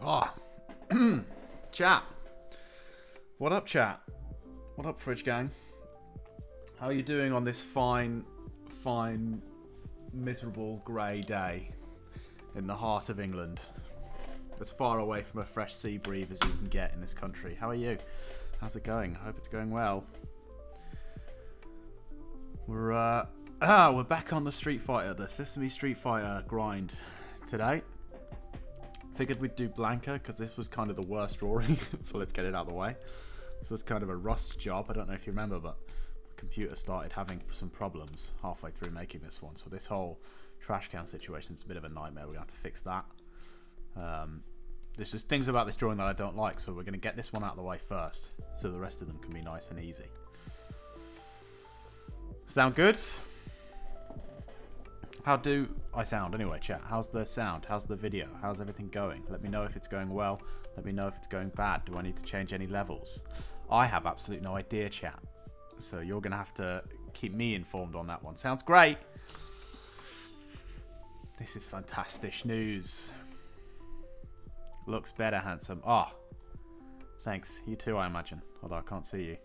Oh, chat. What up, chat? What up, Fridge Gang? How are you doing on this fine, miserable grey day in the heart of England? As far away from a fresh sea breeze as you can get in this country. How are you? How's it going? I hope it's going well. We're back on the Street Fighter, the Sesame Street Fighter grind today. Figured we'd do Blanka because this was kind of the worst drawing, so let's get it out of the way. This was kind of a rust job. I don't know if you remember, but the computer started having some problems halfway through making this one. So this whole trash can situation is a bit of a nightmare. We're going to have to fix that. There's just things about this drawing that I don't like, so we're going to get this one out of the way first, so the rest of them can be nice and easy. Sound good? How do I sound anyway, chat? How's the sound? How's the video? How's everything going? Let me know if it's going well. Let me know if it's going bad. Do I need to change any levels? I have absolutely no idea, chat. So you're going to have to keep me informed on that one. Sounds great. This is fantastic news. Looks better, handsome. Oh, thanks. You too, I imagine. Although I can't see you.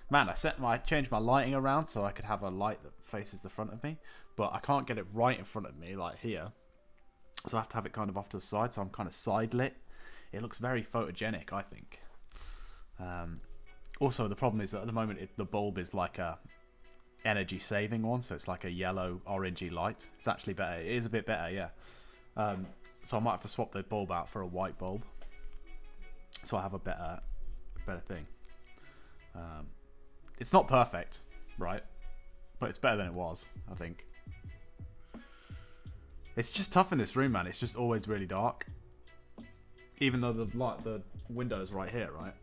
Man, I changed my lighting around so I could have a light that faces the front of me. But I can't get it right in front of me, like here. So I have to have it kind of off to the side, so I'm kind of side lit. It looks very photogenic, I think. Also, the problem is that at the moment, the bulb is like a energy saving one. So it's like a yellow, orangey light. It's actually better. It is a bit better, yeah. So I might have to swap the bulb out for a white bulb. So I have a better thing. It's not perfect, right? But it's better than it was, I think. It's just tough in this room, man. It's just always really dark. Even though the window's right here, right?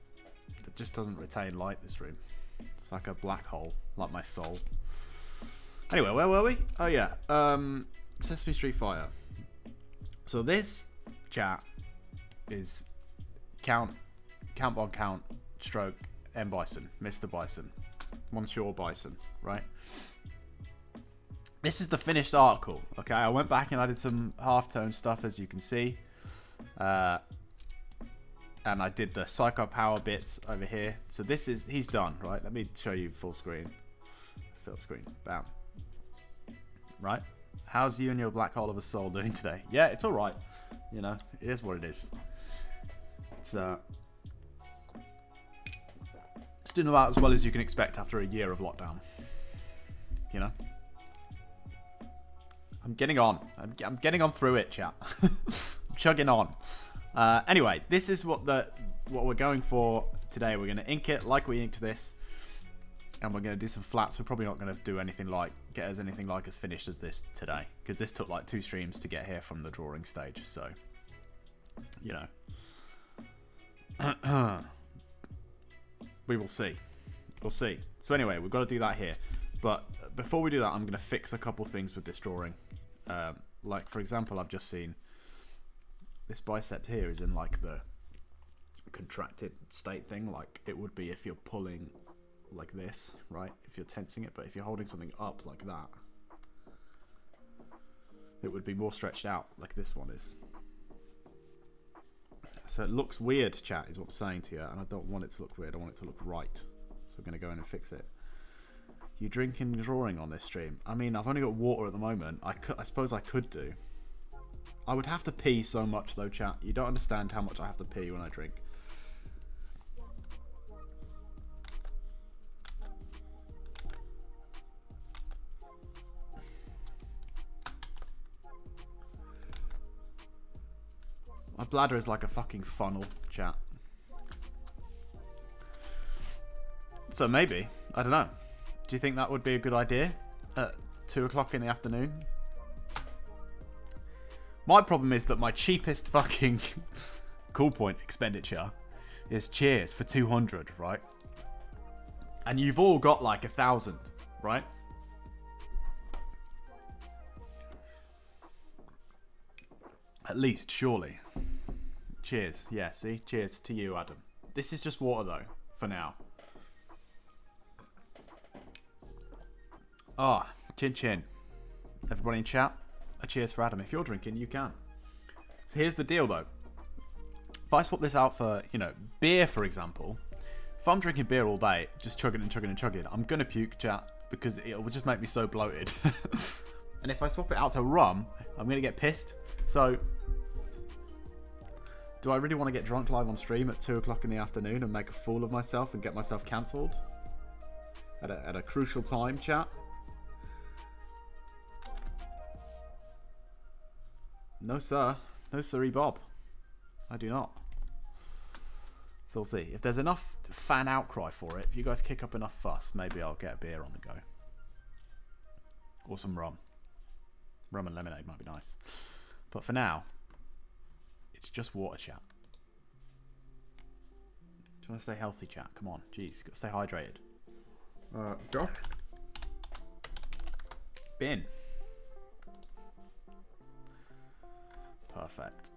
It just doesn't retain light, this room. It's like a black hole, like my soul. Anyway, where were we? Oh, yeah. Sesame Street Fighter. So this chat is Count Bon Count stroke M Bison, Mr. Bison, Monsieur Bison, right? This is the finished article, okay? I went back and I did some halftone stuff, as you can see. And I did the Psycho Power bits over here. So this is, he's done, right? Let me show you full screen. Full screen, bam. Right? How's you and your black hole of a soul doing today? Yeah, it's alright. You know, it is what it is. It's doing about as well as you can expect after a year of lockdown. You know? I'm getting on. I'm getting on through it, chat. I'm chugging on. Anyway, this is what we're going for today. We're going to ink it like we inked this. And we're going to do some flats. We're probably not going to do anything like, get us anything like as finished as this today. Because this took like 2 streams to get here from the drawing stage. So, you know. We will see. We'll see. So anyway, we've got to do that here. But before we do that, I'm going to fix a couple things with this drawing. Like, for example, I've just seen this bicep here is in like the contracted state thing, like it would be if you're pulling like this, right? If you're tensing it, but if you're holding something up like that, it would be more stretched out like this one is. So it looks weird, chat, is what I'm saying to you, and I don't want it to look weird. I want it to look right. So we're going to go in and fix it. You drinking drawing on this stream? I mean, I've only got water at the moment. I suppose I could do. I would have to pee so much though, chat. You don't understand how much I have to pee when I drink. My bladder is like a fucking funnel, chat. So maybe, I don't know. Do you think that would be a good idea at 2 o'clock in the afternoon? My problem is that my cheapest fucking cool point expenditure is cheers for 200, right? And you've all got like 1,000, right? At least, surely. Cheers. Yeah, see? Cheers to you, Adam. This is just water, though, for now. Ah, chin chin. Everybody in chat, a cheers for Adam. If you're drinking, you can. So here's the deal, though. If I swap this out for, you know, beer, for example, if I'm drinking beer all day, just chugging and chugging and chugging, I'm going to puke, chat, because it will just make me so bloated. And if I swap it out to rum, I'm going to get pissed. So, do I really want to get drunk live on stream at 2 o'clock in the afternoon and make a fool of myself and get myself cancelled? At a crucial time, chat? No, sir. No, sirree, Bob. I do not. So we'll see. If there's enough fan outcry for it, if you guys kick up enough fuss, maybe I'll get a beer on the go. Or some rum. Rum and lemonade might be nice. But for now, it's just water, chat. Do you want to stay healthy, chat? Come on. Jeez, you've got to stay hydrated. Josh? Bin. Perfect.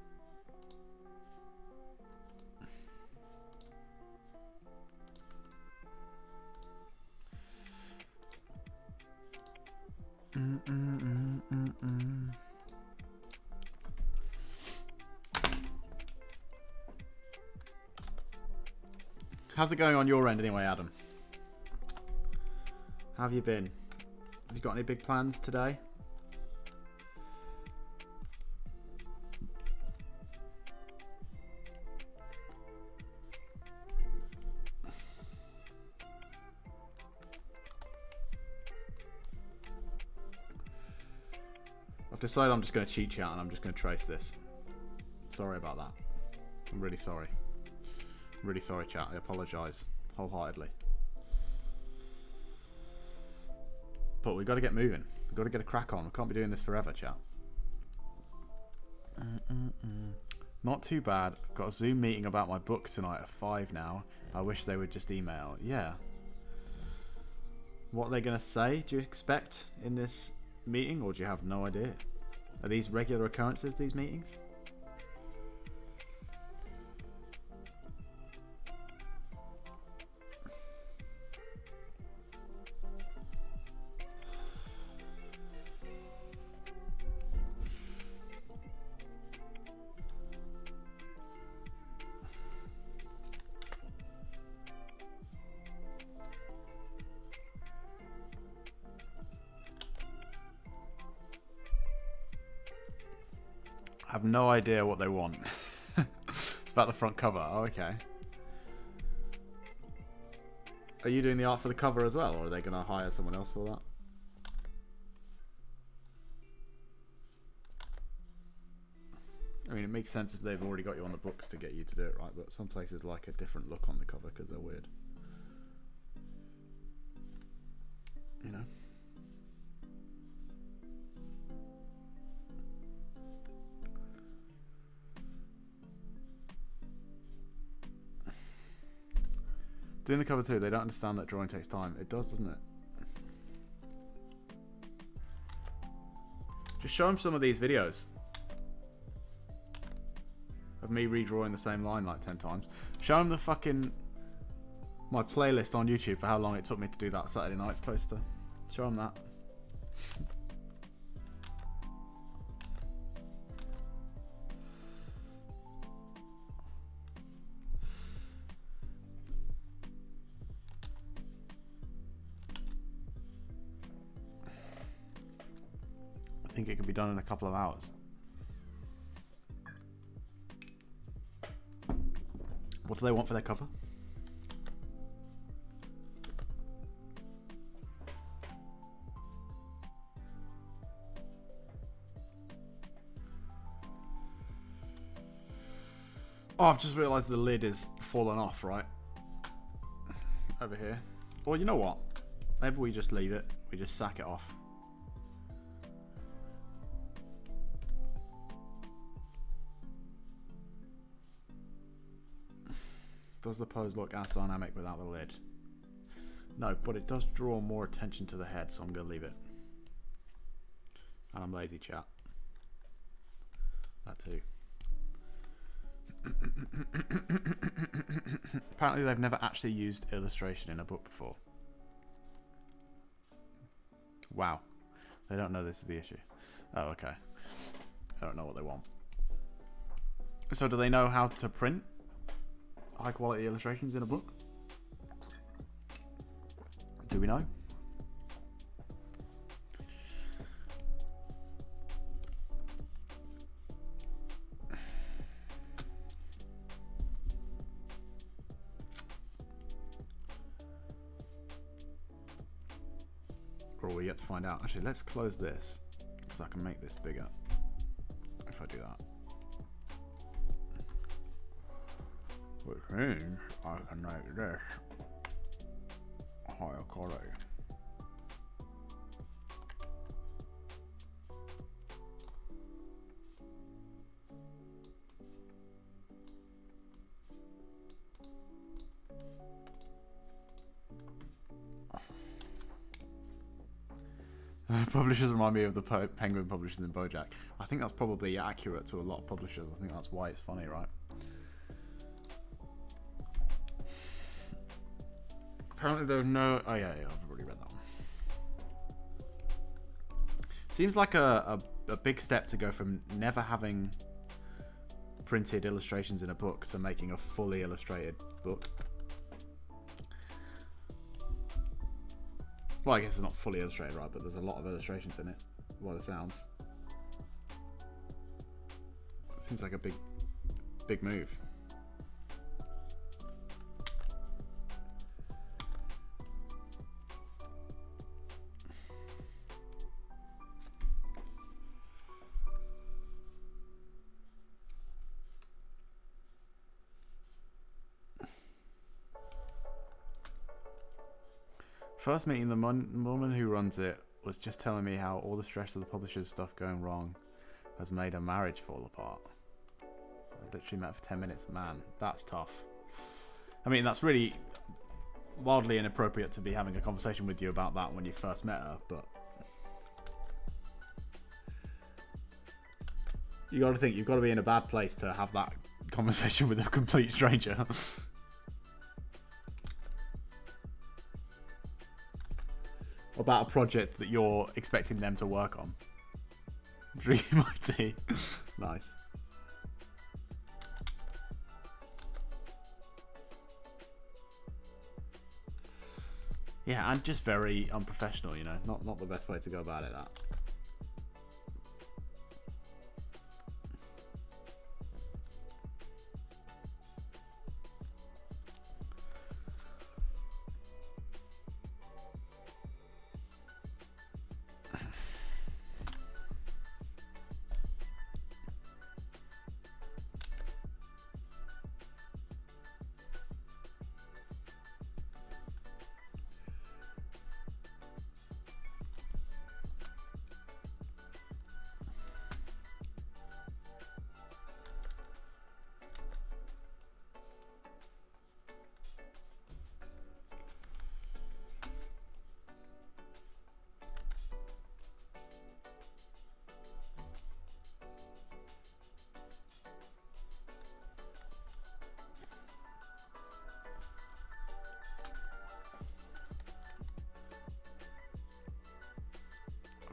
How's it going on your end anyway, Adam? How have you been? Have you got any big plans today? I've decided I'm just going to cheat chat and I'm just going to trace this. Sorry about that. I'm really sorry. I'm really sorry, chat. I apologise wholeheartedly. But we've got to get moving. We've got to get a crack on. We can't be doing this forever, chat. Not too bad. Got a Zoom meeting about my book tonight at 5 now. I wish they would just email. Yeah. What are they going to say, do you expect, in this meeting, or do you have no idea? Are these regular occurrences, these meetings? I have no idea what they want. It's about the front cover. Oh, okay. Are you doing the art for the cover as well, or are they going to hire someone else for that? I mean, it makes sense if they've already got you on the books to get you to do it, right? But some places like a different look on the cover because they're weird. You know? Doing the cover too, they don't understand that drawing takes time. It does, doesn't it? Just show them some of these videos of me redrawing the same line like 10 times. Show them the fucking... my playlist on YouTube for how long it took me to do that Saturday Night's poster. Show them that. I think it can be done in a couple of hours. What do they want for their cover? Oh, I've just realised the lid is fallen off, right? Over here. Well, you know what? Maybe we just leave it. We just sack it off. Does the pose look as dynamic without the lid? No, but it does draw more attention to the head, so I'm going to leave it. And I'm lazy, chat. That too. Apparently they've never actually used illustration in a book before. Wow. They don't know this is the issue. Oh, okay. I don't know what they want. So do they know how to print high quality illustrations in a book? Do we know? Or we yet to find out. Actually, let's close this because I can make this bigger if I do that. Which means I can make this higher quality. Publishers remind me of the penguin publishers in BoJack. I think that's probably accurate to a lot of publishers. I think that's why it's funny, right? Apparently there's no... Oh yeah, I've already read that one. Seems like a big step to go from never having printed illustrations in a book to making a fully illustrated book. Well, I guess it's not fully illustrated, right? But there's a lot of illustrations in it. By the sounds. It seems like a big move. First meeting the woman who runs it was just telling me how all the stress of the publisher's stuff going wrong has made a marriage fall apart. I literally met for 10 minutes. Man, that's tough. I mean, that's really wildly inappropriate to be having a conversation with you about that when you first met her, but you got to think, you've got to be in a bad place to have that conversation with a complete stranger. About a project that you're expecting them to work on. Drinking my tea. Nice. Yeah, and just very unprofessional, you know. Not the best way to go about it, that.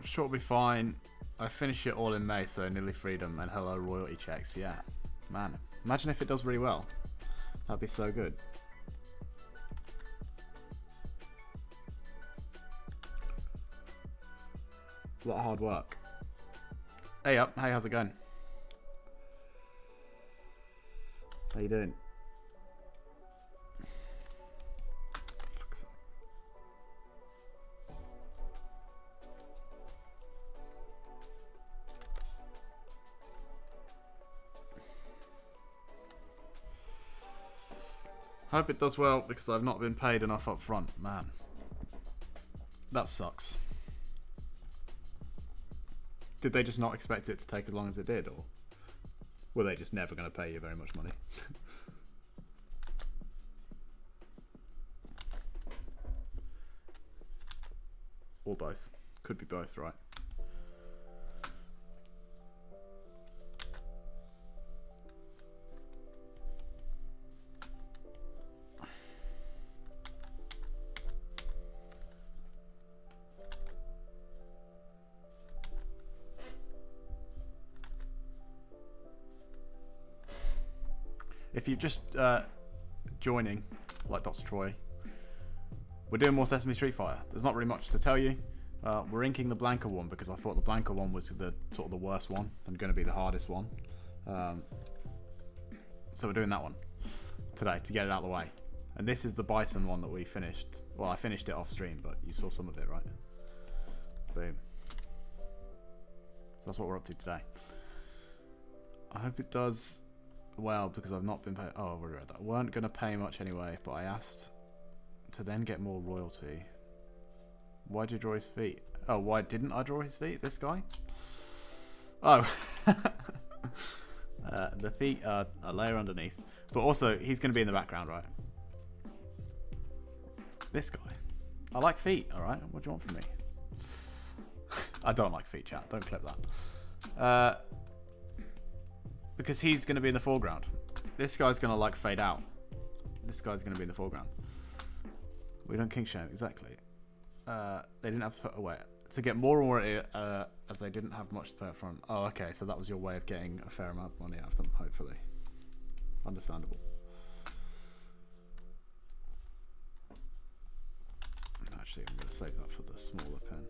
Sure, it'll be fine. I finish it all in May, so nearly freedom and hello royalty checks. Yeah, man, imagine if it does really well. That'd be so good. A lot of hard work. Hey up, hey, how's it going? How you doing? Hope it does well because I've not been paid enough up front. Man, that sucks. Did they just not expect it to take as long as it did, or were they just never going to pay you very much money? Or both. Could be both, right? If you're just joining, like Dr. Troy, we're doing more Sesame Street Fighter. There's not really much to tell you. We're inking the Blanka one because I thought the Blanka one was the sort of the worst one and going to be the hardest one. So we're doing that one today to get it out of the way. And this is the Bison one that we finished. Well, I finished it off stream, but you saw some of it, right? Boom. So that's what we're up to today. I hope it does well because I've not been paid. Oh, I've already read that. Weren't going to pay much anyway, but I asked to then get more royalty. Why did you draw his feet? Oh, why didn't I draw his feet? This guy? Oh. The feet are a layer underneath. But also, he's going to be in the background, right? This guy. I like feet, alright? What do you want from me? I don't like feet, chat. Don't clip that. Because he's going to be in the foreground. This guy's going to, like, fade out. This guy's going to be in the foreground. We don't kink shame, exactly. They didn't have to put away to get more royalty, as they didn't have much to pay up front. Oh, okay, so that was your way of getting a fair amount of money out of them, hopefully. Understandable. Actually, I'm going to save that for the smaller pen.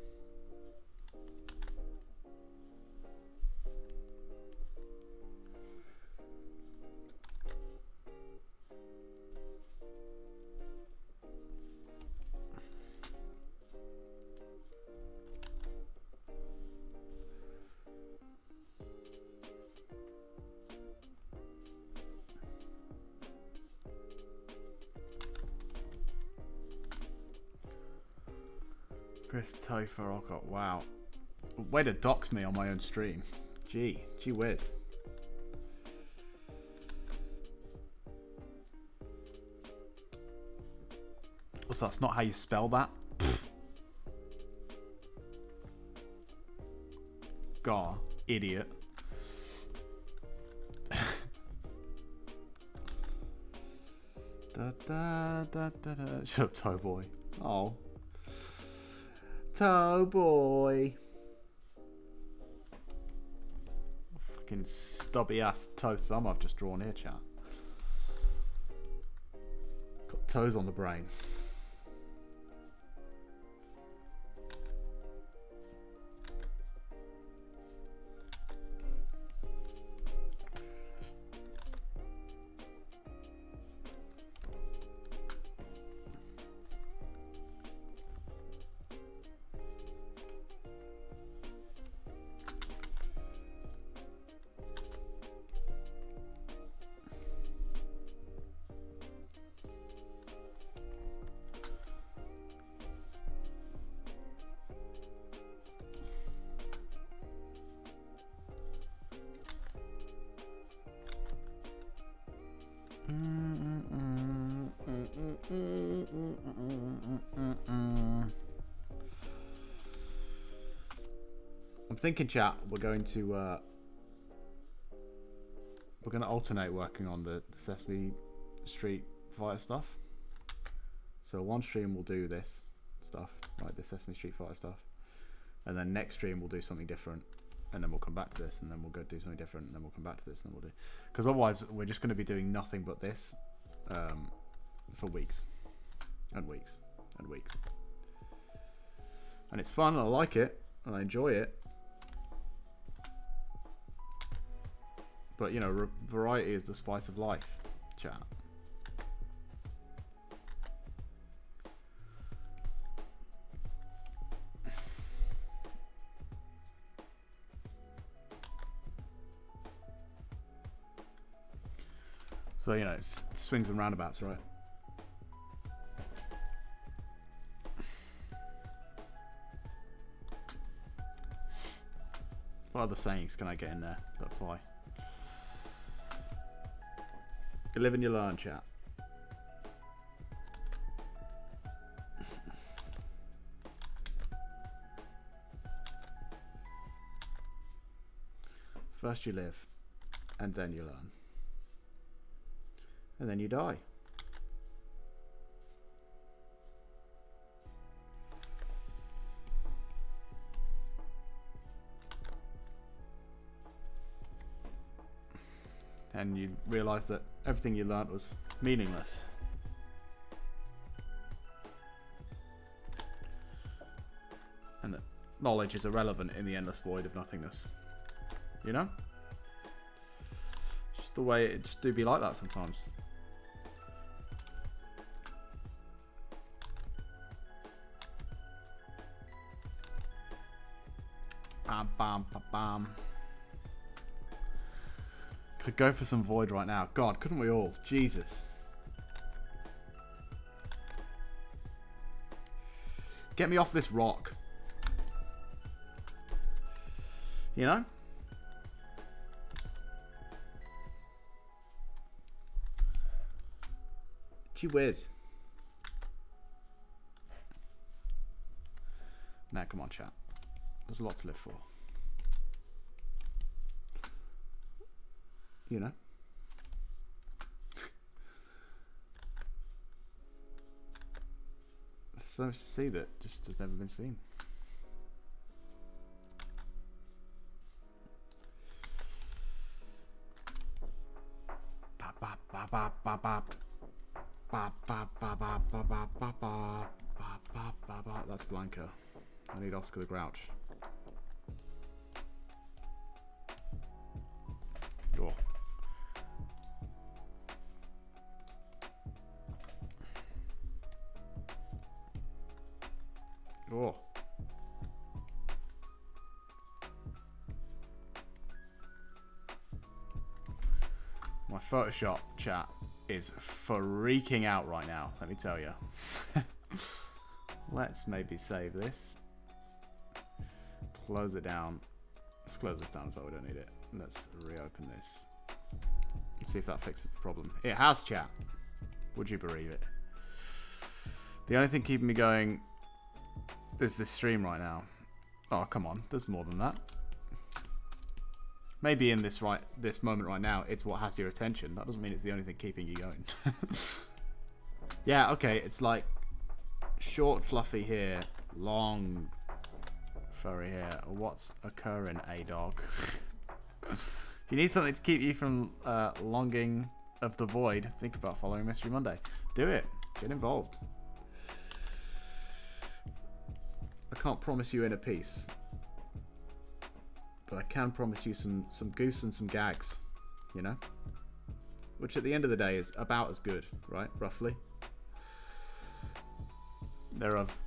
Chris Topher Alcott, wow. Way to dox me on my own stream. Gee whiz. Also, that's not how you spell that. Gar, idiot. Shut up, toe boy. Oh. Toe boy. Fucking stubby ass toe thumb I've just drawn here, chat. Got toes on the brain. I'm thinking, chat, we're going to alternate working on the Sesame Street Fighter stuff. So one stream we'll do this stuff, like the Sesame Street Fighter stuff, and then next stream we'll do something different, and then we'll come back to this, and then we'll go do something different, and then we'll come back to this, and then we'll do, because otherwise we're just going to be doing nothing but this for weeks and weeks and weeks, and it's fun, and I like it, and I enjoy it. But, you know, variety is the spice of life, chat. So, you know, it's swings and roundabouts, right? What other sayings can I get in there that apply? You live and you learn, chat. First you live, and then you learn. And then you die. and you realise that everything you learnt was meaningless. And that knowledge is irrelevant in the endless void of nothingness. You know? It's just the way it just do be like that sometimes. Bam, bam, bam, bam. Could go for some void right now. God, couldn't we all? Jesus. Get me off this rock. You know? Gee whiz. Nah, come on, chat. There's a lot to live for. You know? There's so much to see that just has never been seen. That's Blanka. I need Oscar the Grouch. Oh. Oh. My Photoshop chat is freaking out right now, let me tell you. Let's maybe save this. Close it down. Let's close this down so we don't need it. Let's reopen this. Let's see if that fixes the problem. It has, chat. Would you believe it? The only thing keeping me going is this stream right now. Oh, come on. There's more than that. Maybe in this moment right now, it's what has your attention. That doesn't mean it's the only thing keeping you going. Yeah, okay. It's like short, fluffy hair, long, furry hair. What's occurring, A-dog? If you need something to keep you from longing of the void, think about following Mystery Monday. Do it. Get involved. I can't promise you inner peace, but I can promise you some goose and some gags, you know? Which at the end of the day is about as good, right? Roughly. They're of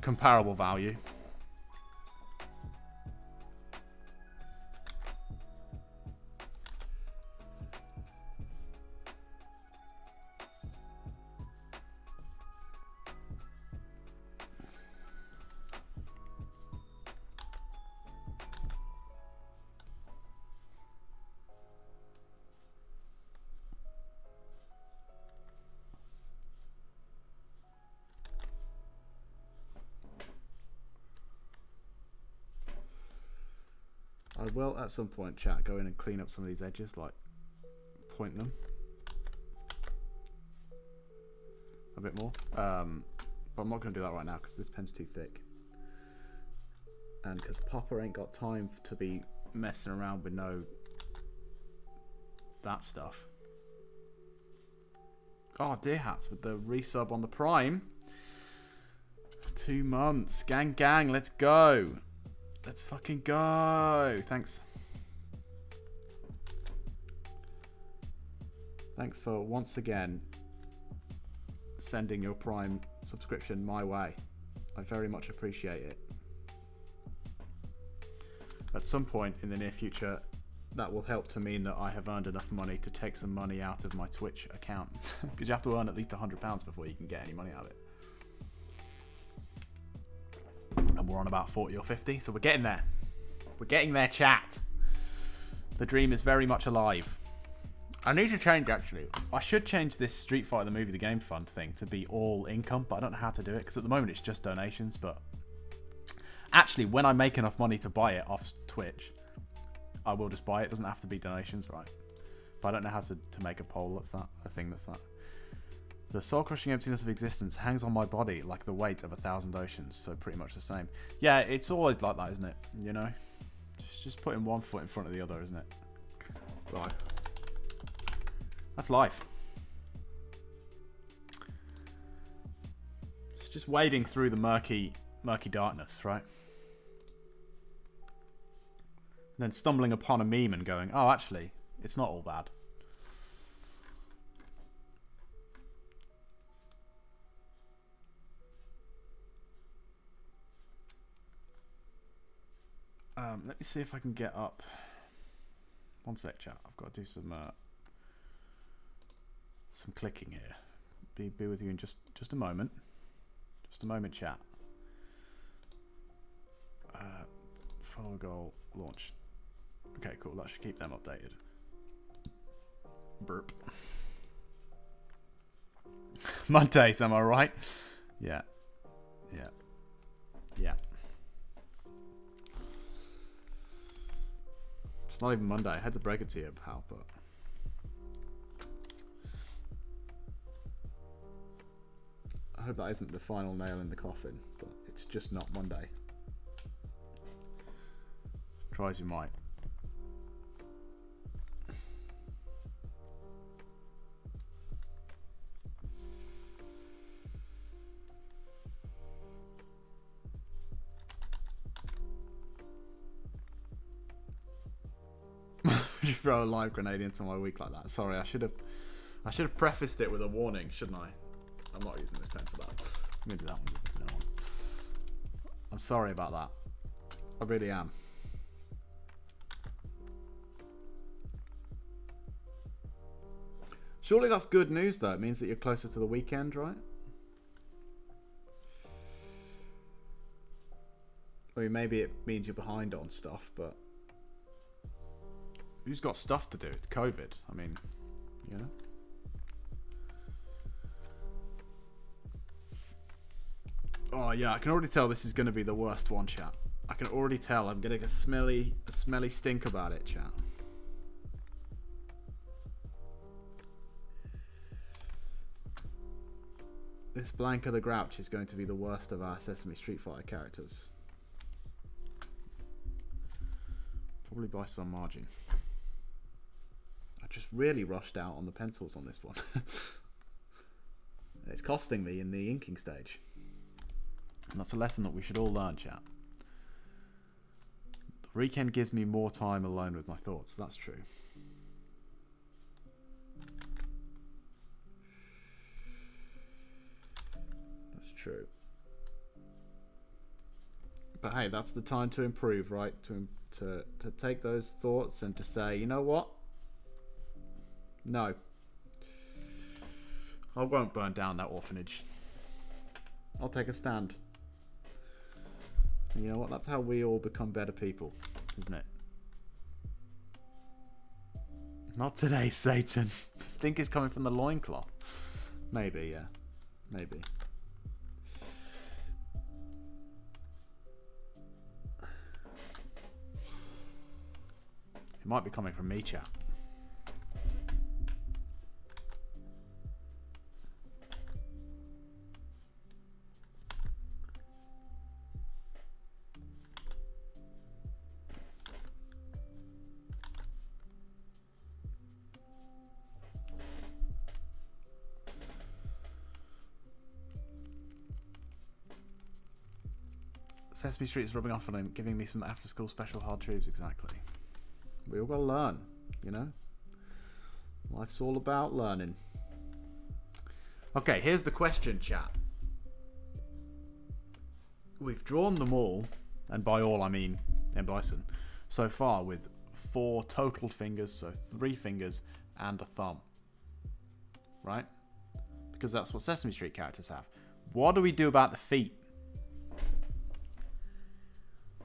comparable value. I will at some point, chat, go in and clean up some of these edges, like point them a bit more. But I'm not going to do that right now because this pen's too thick. And because Papa ain't got time to be messing around with that stuff. Oh, Deer Hats with the resub on the Prime. 2 months. Gang, gang, let's go. Let's fucking go. Thanks. Thanks for once again sending your Prime subscription my way. I very much appreciate it. At some point in the near future, that will help to mean that I have earned enough money to take some money out of my Twitch account. Because you have to earn at least £100 before you can get any money out of it. And we're on about 40 or 50, so we're getting there. We're getting there, chat. The dream is very much alive. I need to change, actually. I should change this Street Fighter the Movie the Game Fund thing to be all income, but I don't know how to do it, because at the moment it's just donations, but actually, when I make enough money to buy it off Twitch, I will just buy it. It doesn't have to be donations, right? But I don't know how to make a poll. That's that. A thing that's that. The soul-crushing emptiness of existence hangs on my body like the weight of 1,000 oceans. So pretty much the same. Yeah, it's always like that, isn't it? You know? Just putting one foot in front of the other, isn't it? Life. That's life. It's just wading through the murky darkness, right? And then stumbling upon a meme and going, oh, actually, it's not all bad. Let me see if I can get up. One sec, chat. I've got to do some clicking here. Be with you in just a moment. Just a moment, chat. Follow goal, launch. Okay, cool. That should keep them updated. Burp. Mondays, am I right? Yeah. Yeah. Yeah. It's not even Monday. I had to break it to you, pal, but... I hope that isn't the final nail in the coffin, but it's just not Monday. Try as you might. You throw a live grenade into my week like that. Sorry, I should have prefaced it with a warning, shouldn't I? I'm not using this pen for that. I'm gonna do that one. No one. I'm sorry about that. I really am. Surely that's good news, though. It means that you're closer to the weekend, right? I mean, maybe it means you're behind on stuff, but who's got stuff to do? It's COVID. I mean, you know. Oh yeah, I can already tell this is going to be the worst one, chat. I can already tell. I'm getting a smelly stink about it, chat. This Blanka the Grouch is going to be the worst of our Sesame Street Fighter characters. Probably by some margin. I just really rushed out on the pencils on this one. It's costing me in the inking stage. And that's a lesson that we should all learn, chat. The weekend gives me more time alone with my thoughts. That's true. That's true. But hey, that's the time to improve, right? To take those thoughts and to say, you know what? No. I won't burn down that orphanage. I'll take a stand. And you know what? That's how we all become better people, isn't it? Not today, Satan. The stink is coming from the loincloth. Maybe, yeah. Maybe. It might be coming from me, chat. Sesame Street is rubbing off on him, giving me some after-school special hard truths. Exactly. We all got to learn, you know? Life's all about learning. Okay, here's the question, chat. We've drawn them all, and by all I mean M. Bison, so far with 4 total fingers, so 3 fingers and a thumb. Right? Because that's what Sesame Street characters have. What do we do about the feet?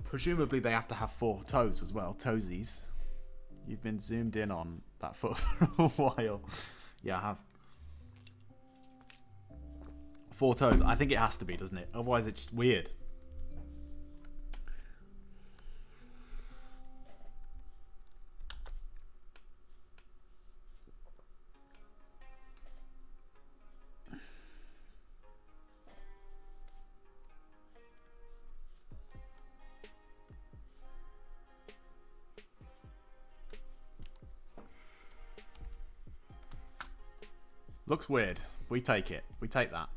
Presumably they have to have 4 toes as well, toesies. You've been zoomed in on that foot for a while. Yeah, I have. 4 toes. I think it has to be, doesn't it? Otherwise it's just weird. Looks weird. We take it. We take that.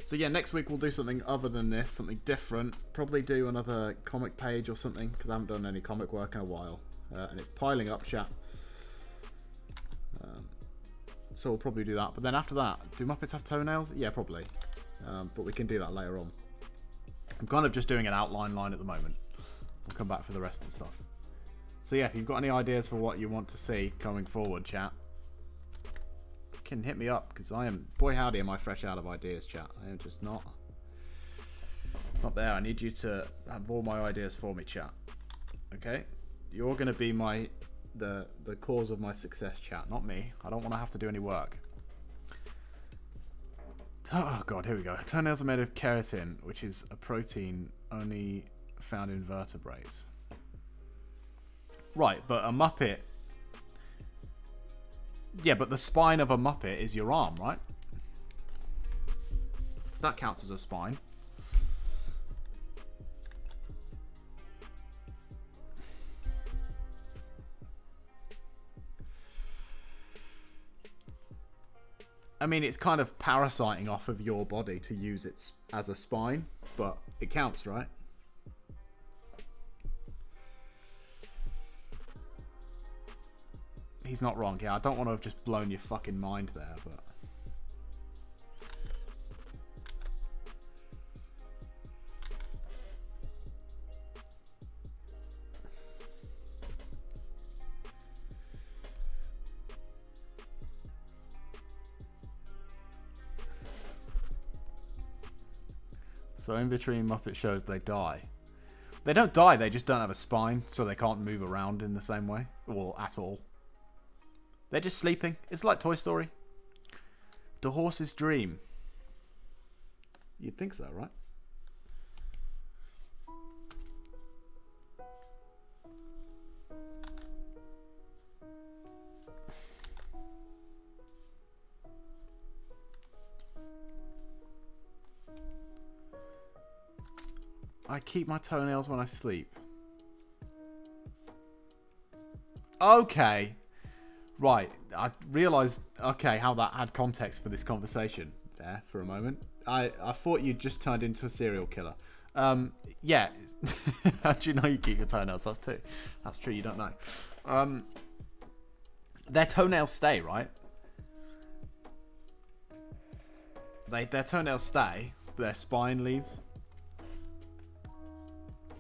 So yeah, next week we'll do something other than this, something different. Probably do another comic page or something, because I haven't done any comic work in a while. And it's piling up, chat. So we'll probably do that. But then after that, do Muppets have toenails? Yeah, probably. But we can do that later on. I'm kind of just doing an outline line at the moment. We'll come back for the rest of the stuff. So yeah, if you've got any ideas for what you want to see going forward, chat, can hit me up, because I am, boy howdy am I fresh out of ideas, chat. I am just not there. I need you to have all my ideas for me, chat. Okay, you're gonna be the cause of my success, chat, not me. I don't want to have to do any work. Oh god, here we go. Toenails are made of keratin, which is a protein only found in vertebrates. Right, but a Muppet. Yeah, but the spine of a Muppet is your arm, right? That counts as a spine. I mean, it's kind of parasiting off of your body to use it as a spine, but it counts, right? He's not wrong. Yeah, I don't want to have just blown your fucking mind there, but... So in between Muppet shows, they die. They don't die, they just don't have a spine, so they can't move around in the same way. Or at all. They're just sleeping. It's like Toy Story. The horse's dream. You'd think so, right? I keep my toenails when I sleep. Okay. Right, I realised, okay, how that had context for this conversation there for a moment. I thought you just turned into a serial killer. Yeah. How do you know you keep your toenails? That's true, you don't know. Their toenails stay, right? Their toenails stay, but their spine leaves.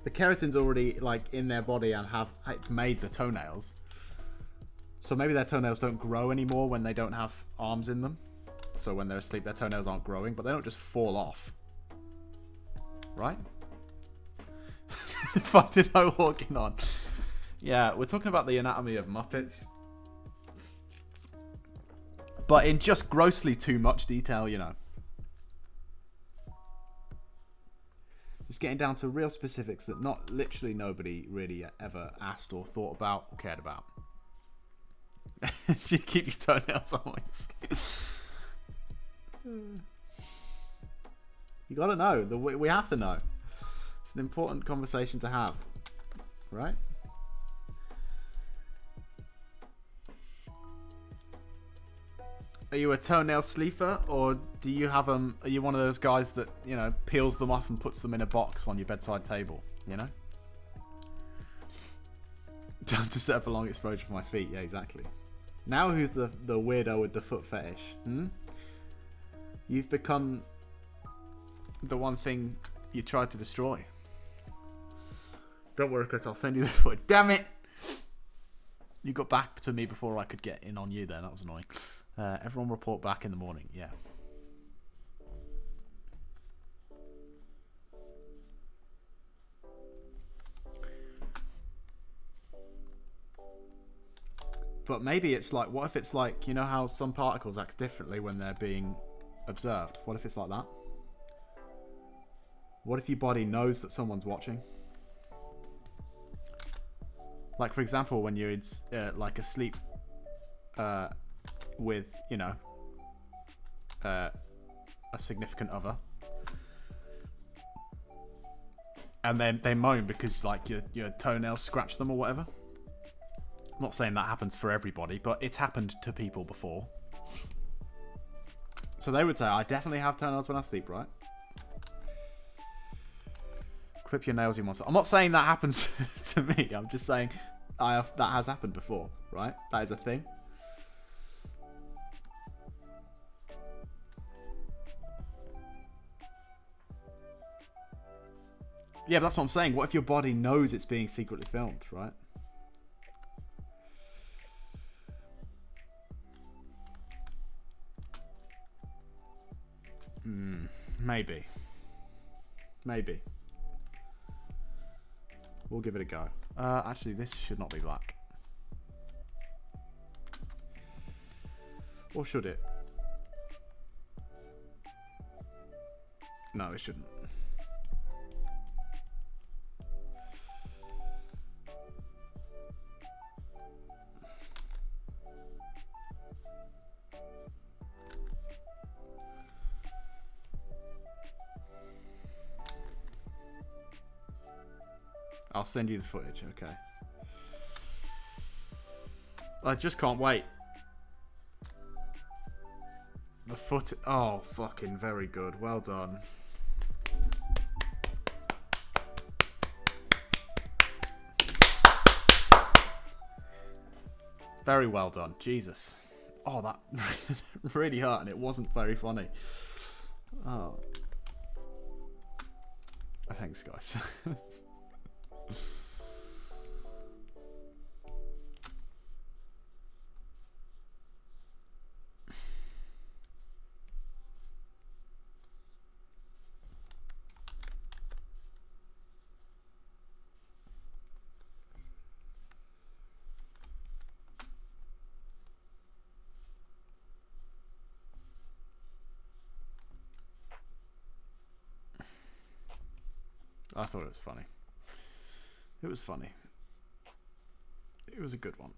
The keratin's already, like, in their body and it's made the toenails. So maybe their toenails don't grow anymore when they don't have arms in them. So when they're asleep, their toenails aren't growing, but they don't just fall off. Right? The fuck did I walk in on? Yeah, we're talking about the anatomy of Muppets. But in just grossly too much detail, you know. Just getting down to real specifics that literally nobody really ever asked or thought about or cared about. You keep your toenails always. You gotta know. We have to know. It's an important conversation to have, right? Are you a toenail sleeper, or do you have them? Are you one of those guys that, you know, peels them off and puts them in a box on your bedside table? You know. Time to set up a long exposure for my feet. Yeah, exactly. Now who's the weirdo with the foot fetish? Hmm? You've become the one thing you tried to destroy. Don't worry, Chris. I'll send you the foot. Damn it! You got back to me before I could get in on you then. That was annoying. Everyone report back in the morning. Yeah. But maybe it's like, what if it's like, you know how some particles act differently when they're being observed? What if it's like that? What if your body knows that someone's watching? Like, for example, when you're in, like, a sleep with, you know, a significant other, and then they moan because like your toenails scratch them or whatever. I'm not saying that happens for everybody, but it's happened to people before. So they would say, I definitely have toenails when I sleep, right? Clip your nails, you monster. I'm not saying that happens to me. I'm just saying that has happened before, right? That is a thing. Yeah, but that's what I'm saying. What if your body knows it's being secretly filmed, right? Maybe. Maybe. We'll give it a go. Actually, this should not be black. Or should it? No, it shouldn't. I'll send you the footage, okay. I just can't wait. The foot... Oh, fucking very good. Well done. Very well done. Jesus. Oh, that really hurt and it wasn't very funny. Oh. Thanks, guys. I thought it was funny. It was funny. It was a good one.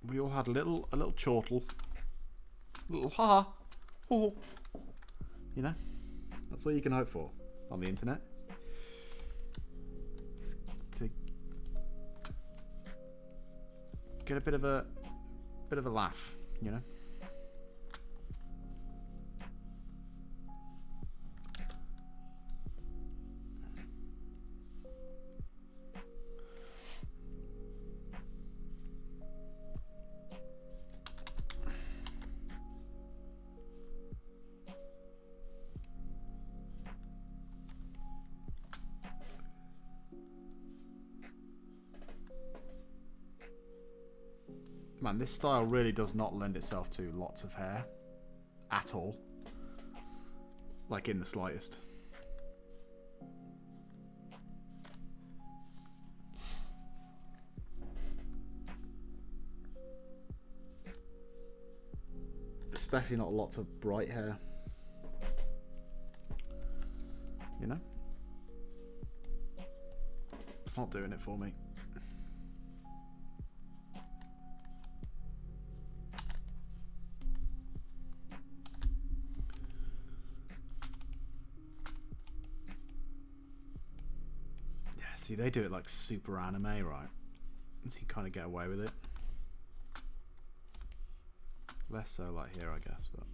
We all had a little chortle. A little ha ha. Oh. You know? That's all you can hope for on the internet. To get a bit of a laugh, you know? Man, this style really does not lend itself to lots of hair. At all. Like in the slightest. Especially not lots of bright hair. You know? It's not doing it for me. See, they do it like super anime, right? So you kind of get away with it. Less so like here, I guess, but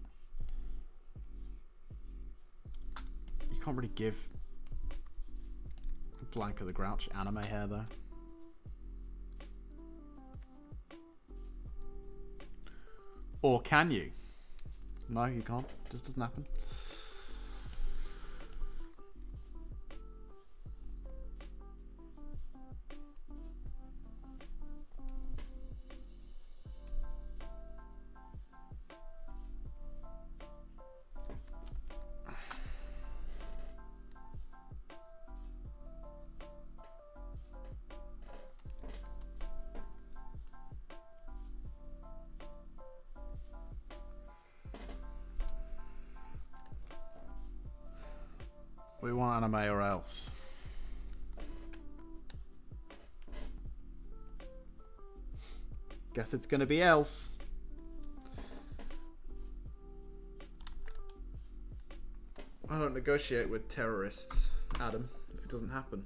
you can't really give Blanka the Grouch anime hair though. Or can you? No, you can't. It just doesn't happen. We want anime or else. Guess it's gonna be else. I don't negotiate with terrorists, Adam. It doesn't happen.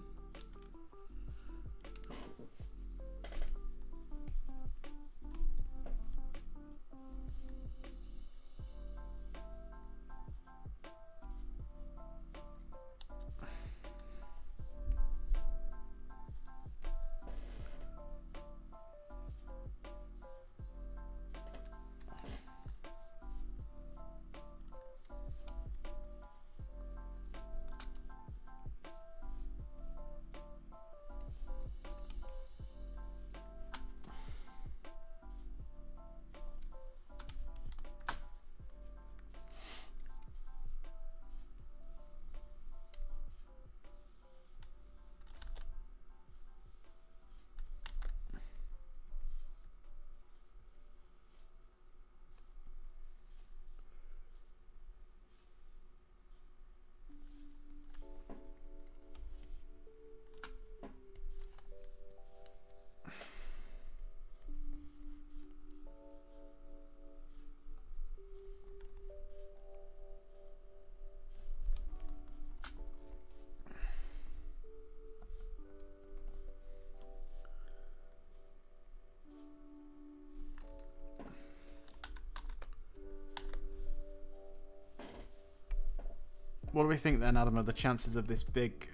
What do we think then, Adam, of the chances of this big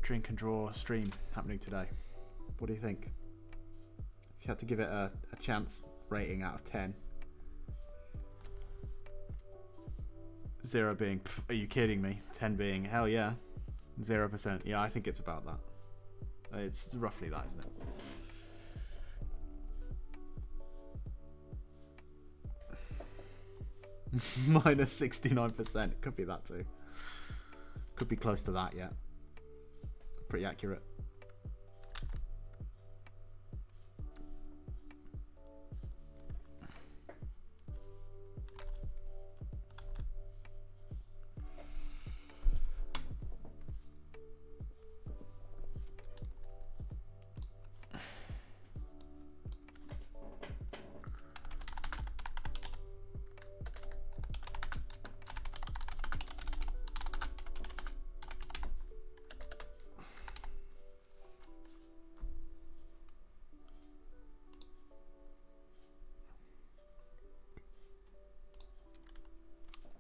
drink and draw stream happening today? What do you think? If you had to give it a chance rating out of 10. 0 being, are you kidding me? 10 being, hell yeah. 0%. Yeah, I think it's about that. It's roughly that, isn't it? Minus 69%. It could be that too. Could be close to that, yeah. Pretty accurate.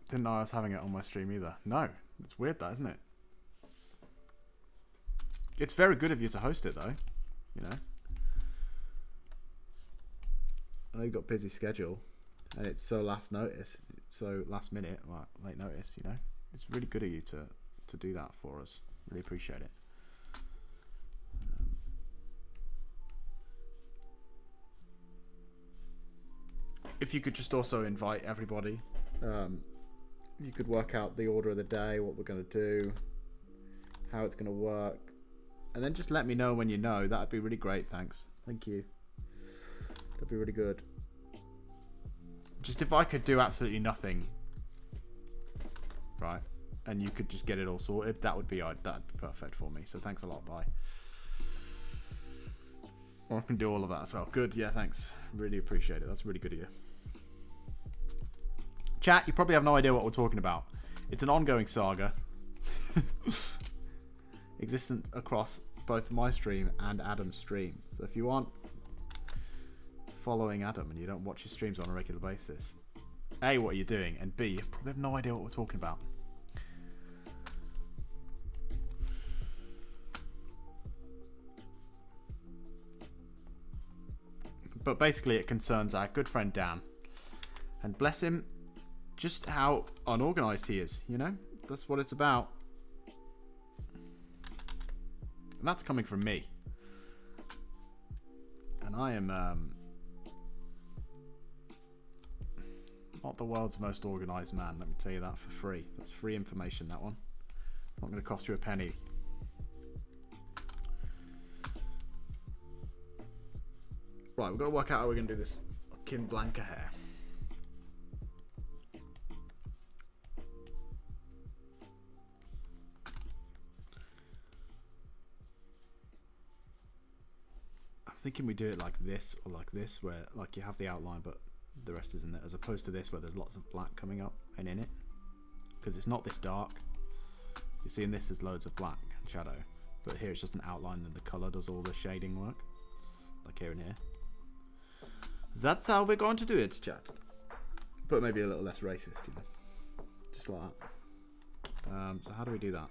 Didn't know I was having it on my stream either. No, it's weird that, isn't it? It's very good of you to host it though, you know. I know you've got a busy schedule and it's so last notice, so last minute, well, late notice, you know. It's really good of you to do that for us. Really appreciate it. If you could just also invite everybody, you could work out the order of the day, what we're going to do, how it's going to work, and then just let me know when you know. That'd be really great. Thanks. Thank you. That'd be really good. Just if I could do absolutely nothing, right, and you could just get it all sorted, that'd be perfect for me. So thanks a lot. Bye. Or I can do all of that as well. Good. Yeah, thanks. Really appreciate it. That's really good of you. Chat, you probably have no idea what we're talking about. It's an ongoing saga. Existent across both my stream and Adam's stream. So if you aren't following Adam and you don't watch his streams on a regular basis, A, what are you doing? And B, you probably have no idea what we're talking about. But basically it concerns our good friend Dan. And bless him, just how unorganized he is, you know? That's what it's about. And that's coming from me. And I am not the world's most organized man, let me tell you that for free. That's free information, that one. Not going to cost you a penny. Right, we've got to work out how we're going to do this fucking Blanka hair. thinking we do it like this or like this, where like you have the outline but the rest isn't there, as opposed to this where there's lots of black coming up and in it, because it's not this dark. You see in this there's loads of black and shadow, but here it's just an outline and the colour does all the shading work, like here and here. That's how we're going to do it, chat. But maybe a little less racist, you know, just like that. So how do we do that?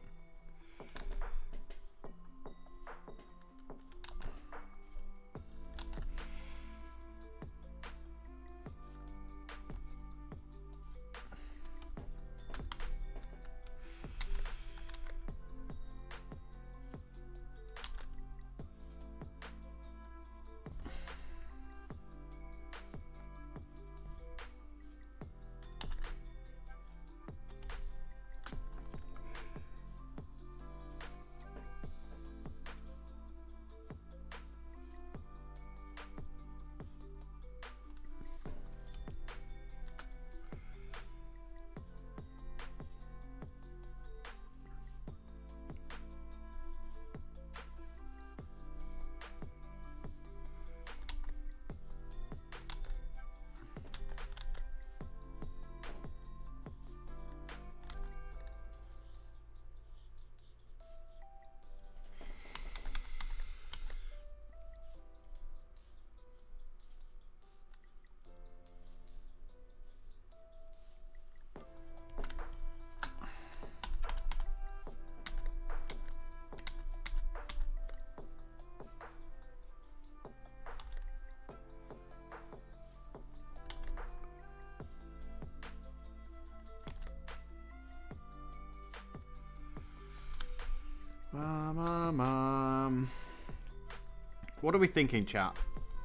What are we thinking, chat,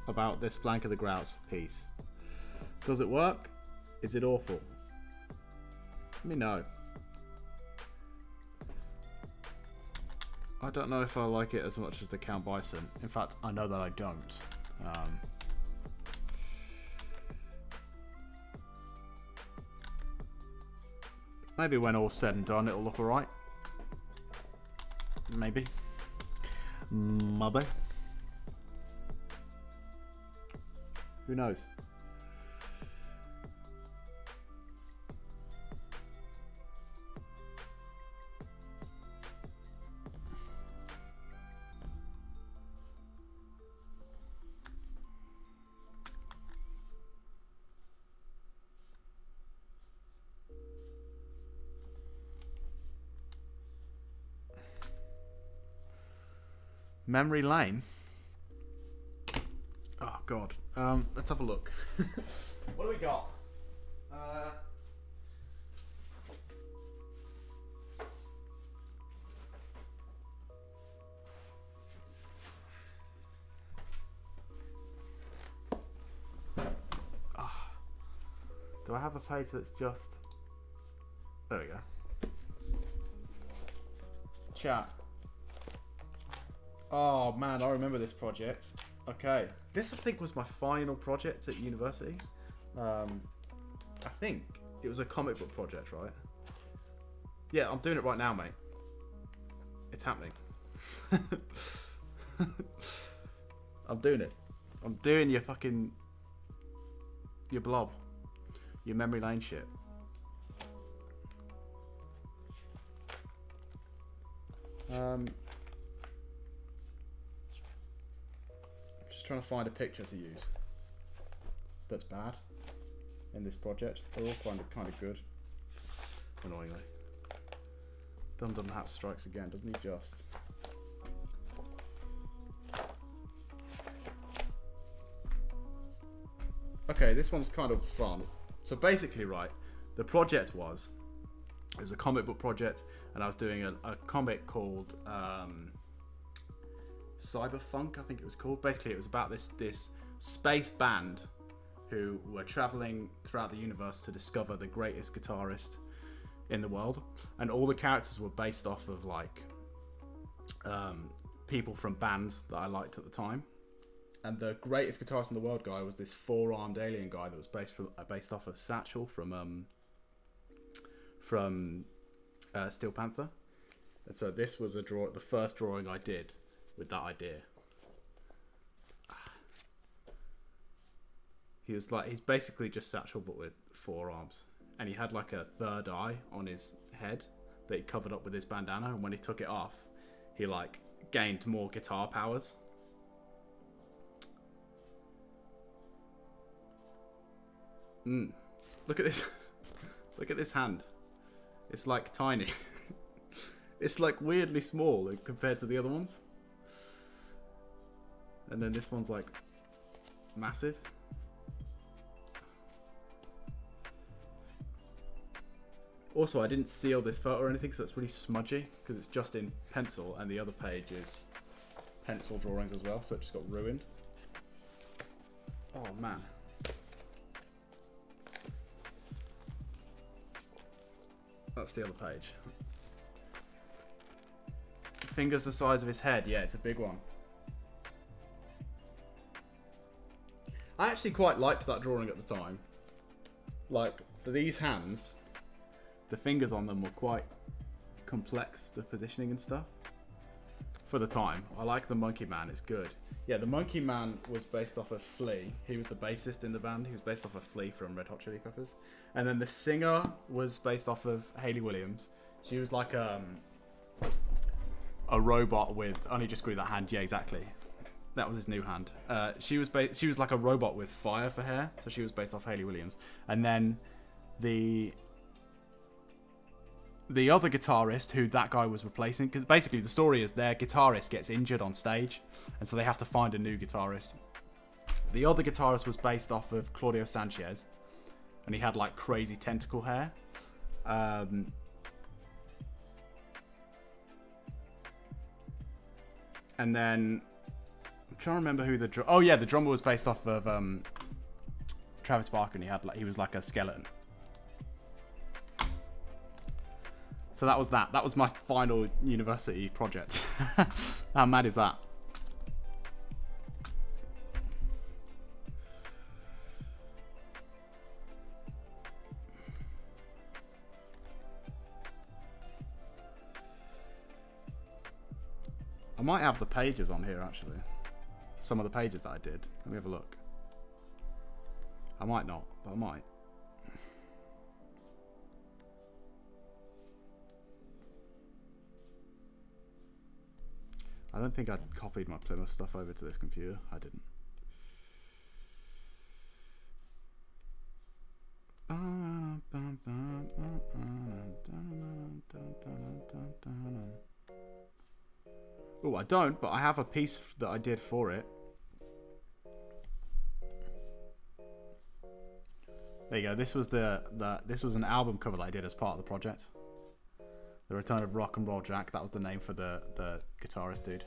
about this Blanka the Grouch piece? Does it work? Is it awful? Let me know. I don't know if I like it as much as the Count Bison. In fact, I know that I don't. Maybe when all's said and done, it'll look alright. Maybe. Maybe. Who knows? Memory lane. Oh god. Let's have a look. What do we got? Do I have a page that's just... There we go. Chat. Oh man, I remember this project. Okay. This I think was my final project at university. I think it was a comic book project, right? Yeah, I'm doing it right now, mate. It's happening. I'm doing it. I'm doing your fucking... your blob. Your memory lane shit. Just trying to find a picture to use that's bad in this project. They're all kind of good, annoyingly. Dum Dum Hat strikes again, doesn't he just? Okay, this one's kind of fun. So basically, right, the project was, it was a comic book project, and I was doing a comic called Cyberfunk, I think it was called. Basically, it was about this space band who were traveling throughout the universe to discover the greatest guitarist in the world, and all the characters were based off of like people from bands that I liked at the time. And the greatest guitarist in the world guy was this four-armed alien guy that was based off of Satchel from Steel Panther. And so this was the first drawing I did with that idea. He's basically just Satchel but with 4 arms, and he had like a third eye on his head that he covered up with his bandana, and when he took it off, he like gained more guitar powers. Look at this. Look at this hand. It's like tiny. It's like weirdly small compared to the other ones. And then this one's like massive. Also, I didn't seal this photo or anything, so it's really smudgy because it's just in pencil, and the other page is pencil drawings as well, so it just got ruined. Oh man. That's the other page. Fingers the size of his head. Yeah, it's a big one. I actually quite liked that drawing at the time. Like, these hands, the fingers on them were quite complex, the positioning and stuff. For the time. I like the Monkey Man, it's good. Yeah, the Monkey Man was based off of Flea. He was the bassist in the band. He was based off of Flea from Red Hot Chili Peppers. And then the singer was based off of Hayley Williams. She was like a robot with... Only just grew that hand. Yeah, exactly. That was his new hand. She was like a robot with fire for hair. So she was based off Hayley Williams. And then the other guitarist who that guy was replacing, because basically the story is their guitarist gets injured on stage, and so they have to find a new guitarist. The other guitarist was based off of Claudio Sanchez, and he had like crazy tentacle hair. And then I'm trying to remember who the the drummer was based off of Travis Barker, and he was like a skeleton. So that was that. That was my final university project. How mad is that? I might have the pages on here, actually. Some of the pages that I did. Let me have a look. I might not, but I might. I don't think I copied my Plymouth stuff over to this computer. I didn't. Oh, I don't, but I have a piece that I did for it. There you go. This was this was an album cover that I did as part of the project. The Return of Rock and Roll Jack. That was the name for the guitarist dude.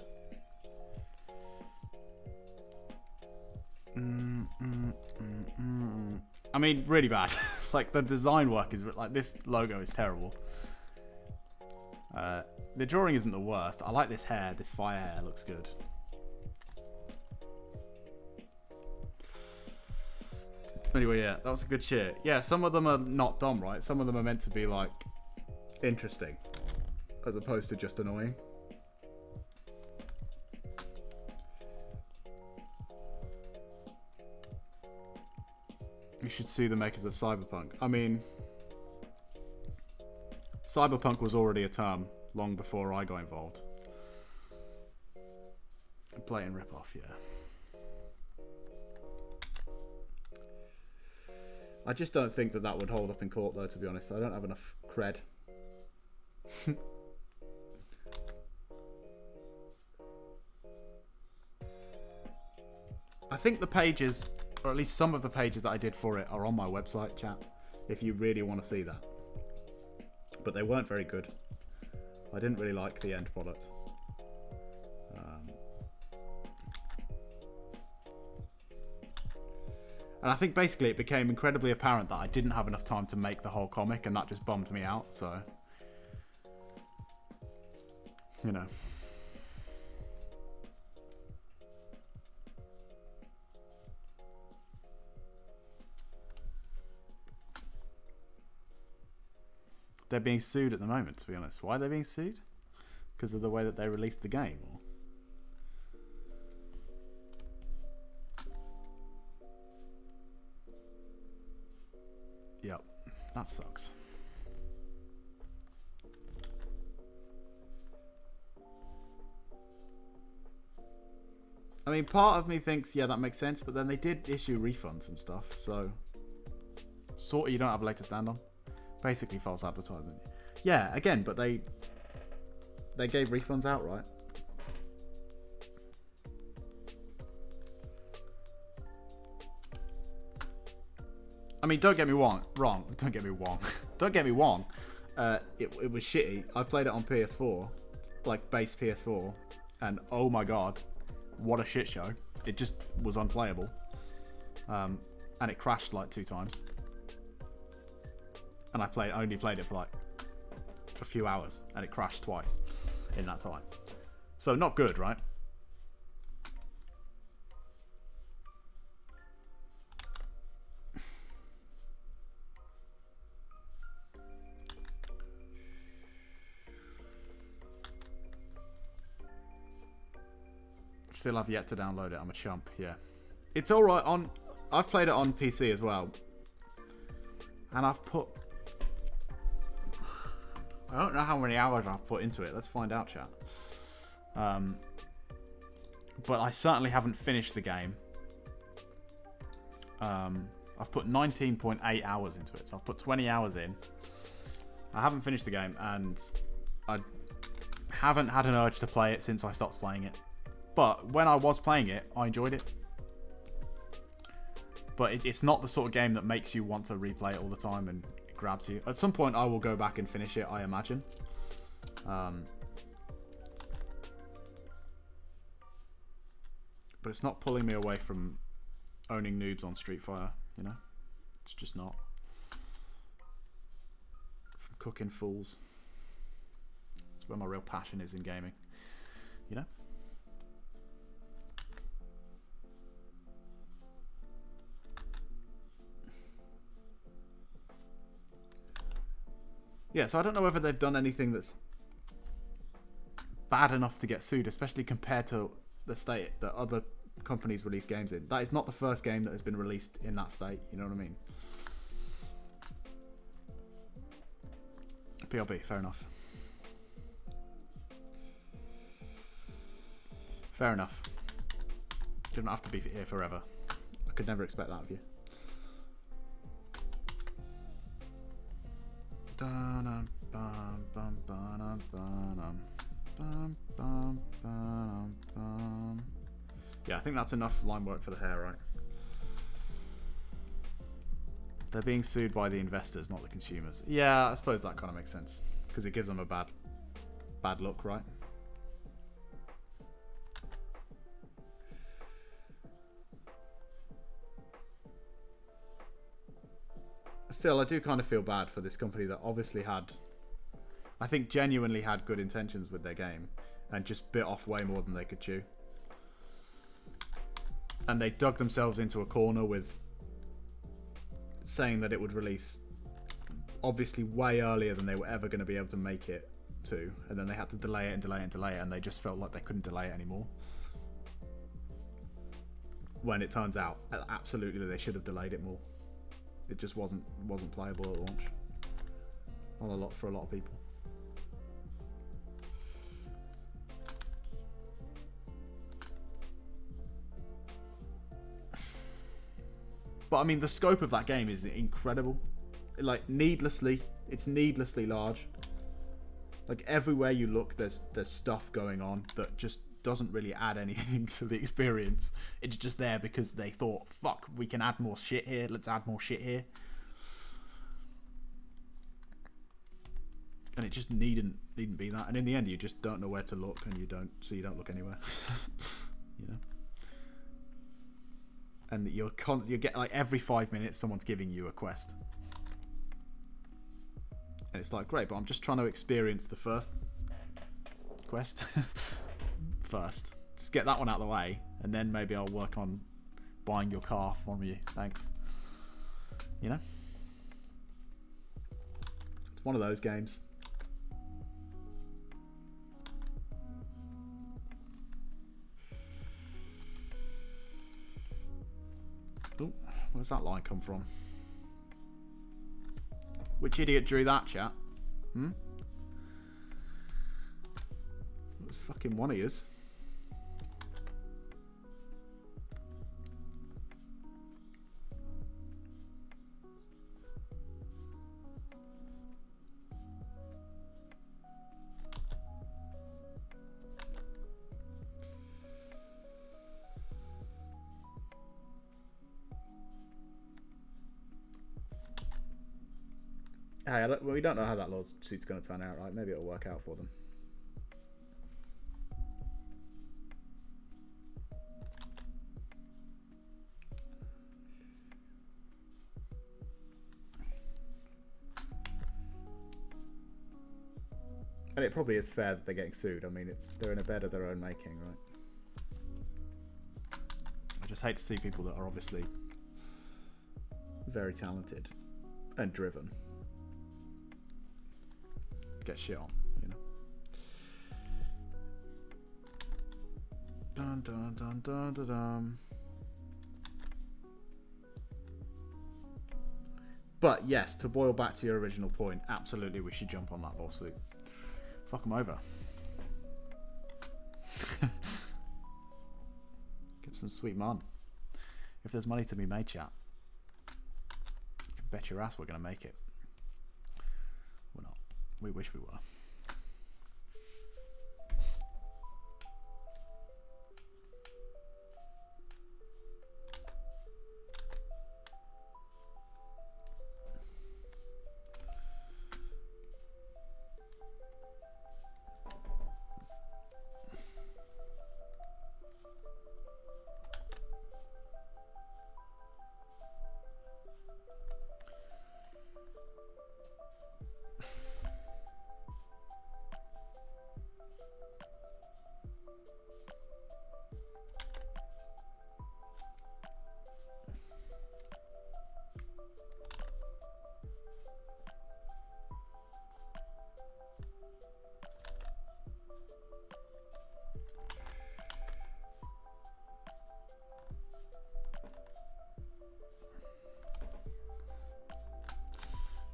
I mean, really bad. Like, the design work is like, this logo is terrible. The drawing isn't the worst. I like this hair. This fire hair looks good. Anyway, yeah, that was a good shit. Yeah, some of them are not dumb, right? Some of them are meant to be like interesting, as opposed to just annoying. You should sue the makers of Cyberpunk. I mean, Cyberpunk was already a term long before I got involved. A blatant rip-off, yeah. I just don't think that would hold up in court, though, to be honest. I don't have enough cred. I think the pages, or at least some of the pages that I did for it, are on my website, chat, if you really want to see that. But they weren't very good. I didn't really like the end product. And I think basically it became incredibly apparent that I didn't have enough time to make the whole comic, and that just bummed me out, so... You know. They're being sued at the moment, to be honest. Why are they being sued? Because of the way that they released the game? Or... Yep, that sucks. I mean, part of me thinks, yeah, that makes sense, but then they did issue refunds and stuff, so sort of you don't have a leg to stand on. Basically false advertising. Yeah, again, but they gave refunds out, right? I mean, don't get me wrong. Don't get me wrong. Don't get me wrong. It was shitty. I played it on PS4, like base PS4, and oh my god, what a shit show. It just was unplayable. And it crashed like 2 times. And I only played it for like a few hours, and it crashed twice in that time. So not good, right? Still have yet to download it. I'm a chump. Yeah, it's all right on. I've played it on PC as well, and I've put. I don't know how many hours I've put into it. Let's find out, chat. But I certainly haven't finished the game. I've put 19.8 hours into it, so I've put 20 hours in. I haven't finished the game, and I haven't had an urge to play it since I stopped playing it. But when I was playing it, I enjoyed it. But it's not the sort of game that makes you want to replay it all the time and it grabs you. At some point, I will go back and finish it, I imagine. But it's not pulling me away from owning noobs on Street Fighter, you know? It's just not. From cooking fools. It's where my real passion is in gaming, you know? Yeah, so I don't know whether they've done anything that's bad enough to get sued, especially compared to the state that other companies release games in. That is not the first game that has been released in that state, you know what I mean? PLB, fair enough. Fair enough. You don't have to be here forever. I could never expect that of you. Yeah, I think that's enough line work for the hair, right? They're being sued by the investors, not the consumers. Yeah, I suppose that kind of makes sense because it gives them a bad look, right? Still, I do kind of feel bad for this company that obviously had, I think genuinely had good intentions with their game and just bit off way more than they could chew. And they dug themselves into a corner with saying that it would release obviously way earlier than they were ever going to be able to make it to. And then they had to delay it and delay it and delay it, and they just felt like they couldn't delay it anymore. When it turns out, absolutely they should have delayed it more. It just wasn't playable at launch. For a lot of people. But I mean, the scope of that game is incredible. Like it's needlessly large. Like everywhere you look, there's stuff going on that just doesn't really add anything to the experience. It's just there because they thought, fuck, we can add more shit here. Let's add more shit here. And it just needn't be that. And in the end, you just don't know where to look, and you don't look anywhere. You know. And you get like every 5 minutes, someone's giving you a quest. And it's like, great, but I'm just trying to experience the first quest. First. Just get that one out of the way, and then maybe I'll work on buying your car from you. Thanks. You know? It's one of those games. Oh, where's that line come from? Which idiot drew that, chat? Hmm? It was fucking one of yous. Hey, we don't know how that lawsuit's going to turn out, right? Maybe it'll work out for them. And it probably is fair that they're getting sued. I mean, they're in a bed of their own making, right? I just hate to see people that are obviously very talented and driven get shit on, you know. Dun dun dun dun dun dun. But yes, to boil back to your original point, absolutely we should jump on that lawsuit. Fuck them over. Give some sweet mon. If there's money to be made, chat, bet your ass we're gonna make it. We're not. We wish we were.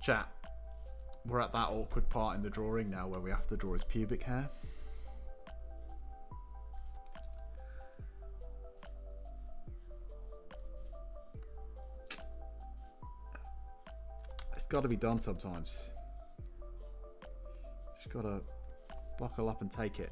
Chat, we're at that awkward part in the drawing now where we have to draw his pubic hair. It's got to be done sometimes. Just got to buckle up and take it.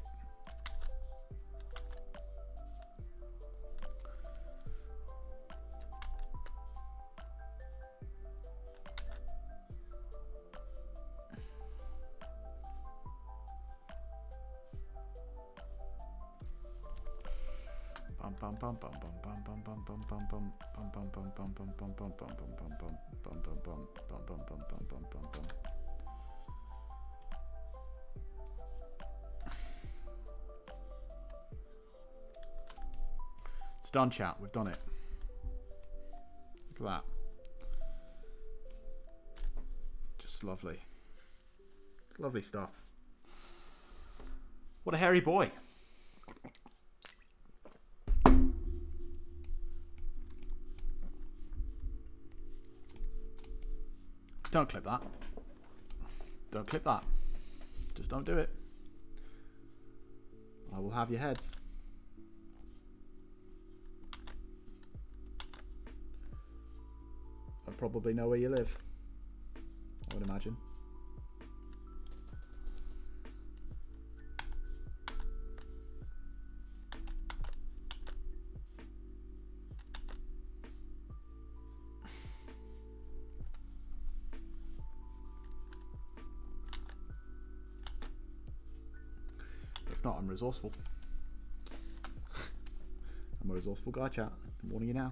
It's done, chat. We've done it. Look at that. Just lovely. Lovely stuff. What a hairy boy. Don't clip that. Don't clip that. Just don't do it. I will have your heads. I probably know where you live, I would imagine. If not, I'm resourceful. I'm a resourceful guy, chat. I'm warning you now.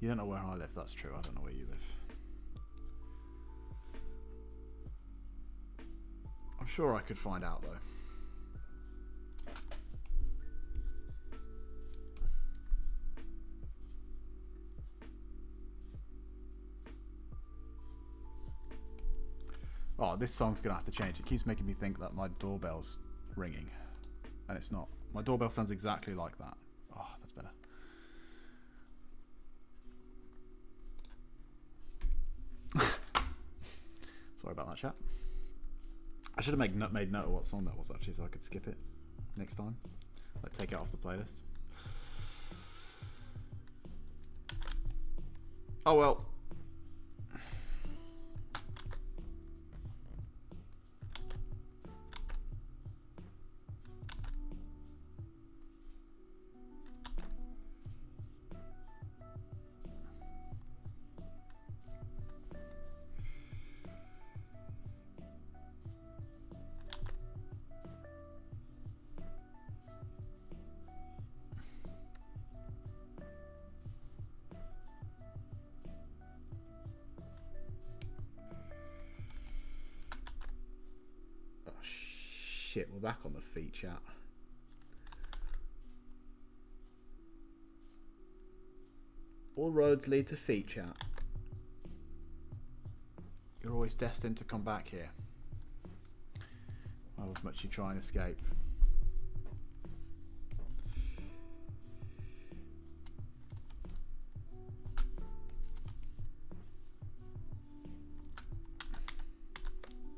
You don't know where I live, that's true. I don't know where you live. I'm sure I could find out though. Oh, this song's gonna have to change. It keeps making me think that my doorbell's ringing, and it's not. My doorbell sounds exactly like that. Oh, that's better. Sorry about that, chat. I should have made note of what song that was actually, so I could skip it next time. Like, take it off the playlist. Oh well. Shit, we're back on the feet, chat. All roads lead to feet, chat. You're always destined to come back here. However much you try and escape.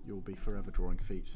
You'll be forever drawing feet.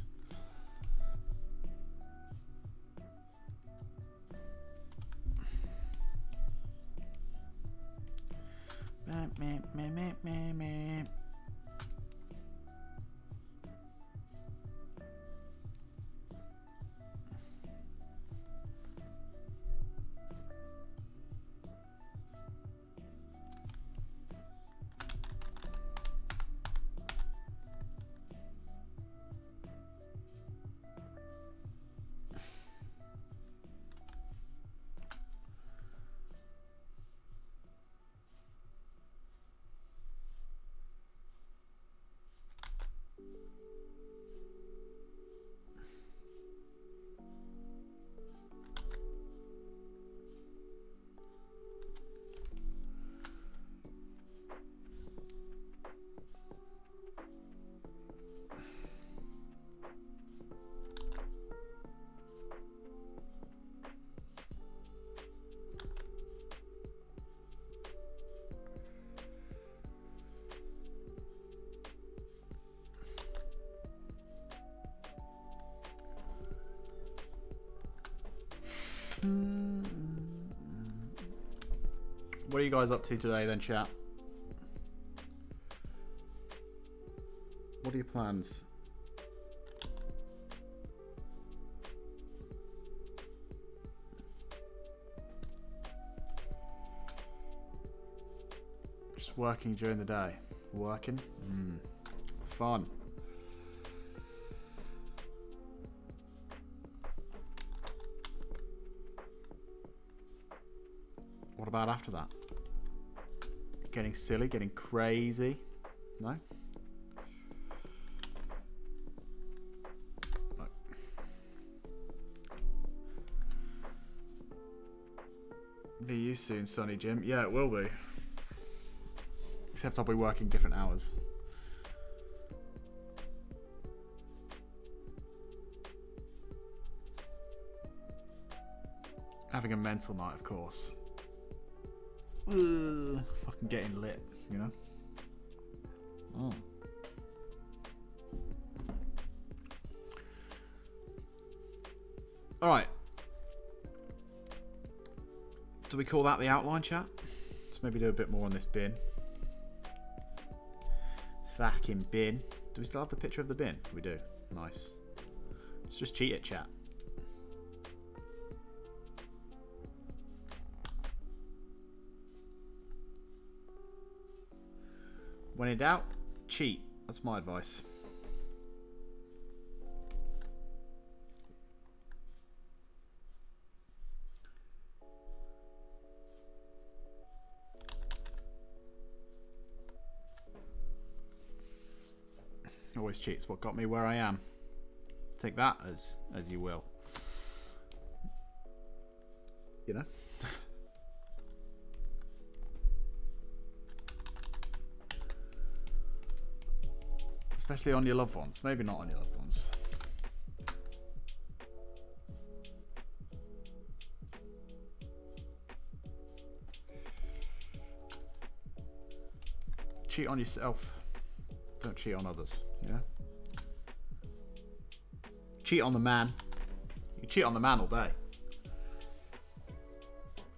What are you guys up to today then, chat? What are your plans? Just working during the day. Working? Fun. What about after that? Getting silly, getting crazy? No? No. Be you soon, Sonny Jim. Yeah, it will be. Except I'll be working different hours. Having a mental night, of course. Fucking getting lit, you know? Alright. Do we call that the outline, chat? Let's maybe do a bit more on this bin. This fucking bin. Do we still have the picture of the bin? We do. Nice. Let's just cheat it, chat. When in doubt, cheat. That's my advice. Always cheats. What got me where I am. Take that as you will. You know? Especially on your loved ones. Maybe not on your loved ones. Cheat on yourself. Don't cheat on others. Yeah. Cheat on the man. You can cheat on the man all day.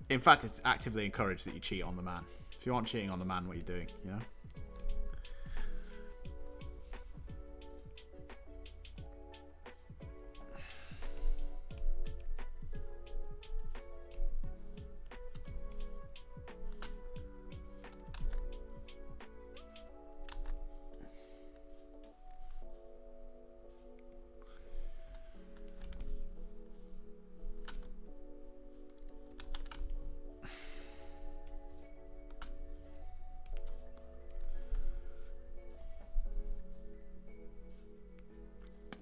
In fact, it's actively encouraged that you cheat on the man. If you aren't cheating on the man, what are you doing? You know?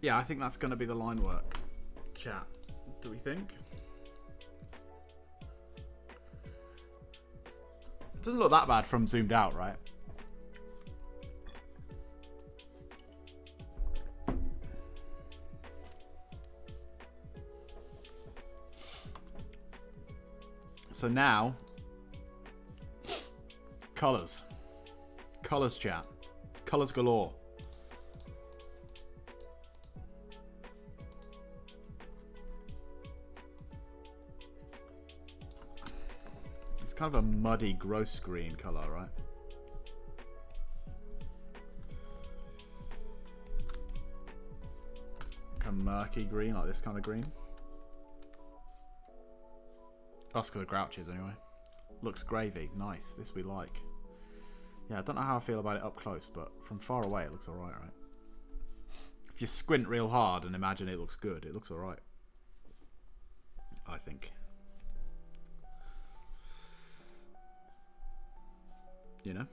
Yeah, I think that's going to be the line work. Chat. Do we think? It doesn't look that bad from zoomed out, right? So now, colours. Colours, chat. Colours galore. Kind of a muddy, gross green color, right? Like a murky green, like this kind of green. Blanka the Grouch is anyway. Looks gravy, nice. This we like. Yeah, I don't know how I feel about it up close, but from far away it looks alright, right? If you squint real hard and imagine it looks good, it looks alright. I think. You know,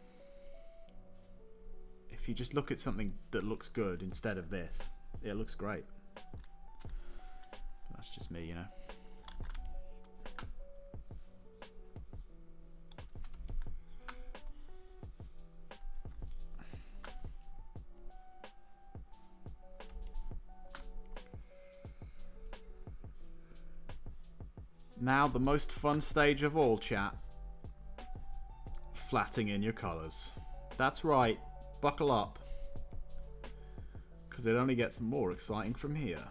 if you just look at something that looks good instead of this, it looks great. That's just me, you know. Now the most fun stage of all, chat. Flatting in your colours. That's right, buckle up, because it only gets more exciting from here.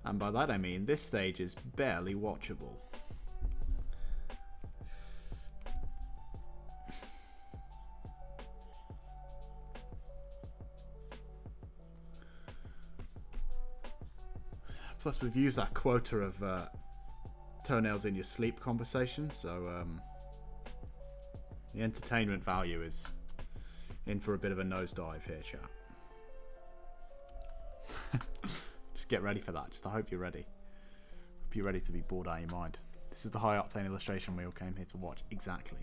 And by that I mean this stage is barely watchable. Plus, we've used that quota of toenails in your sleep conversation, so the entertainment value is in for a bit of a nosedive here, chat. Just get ready for that. Just I hope you're ready. Hope you're ready to be bored out of your mind. This is the high octane illustration we all came here to watch. Exactly.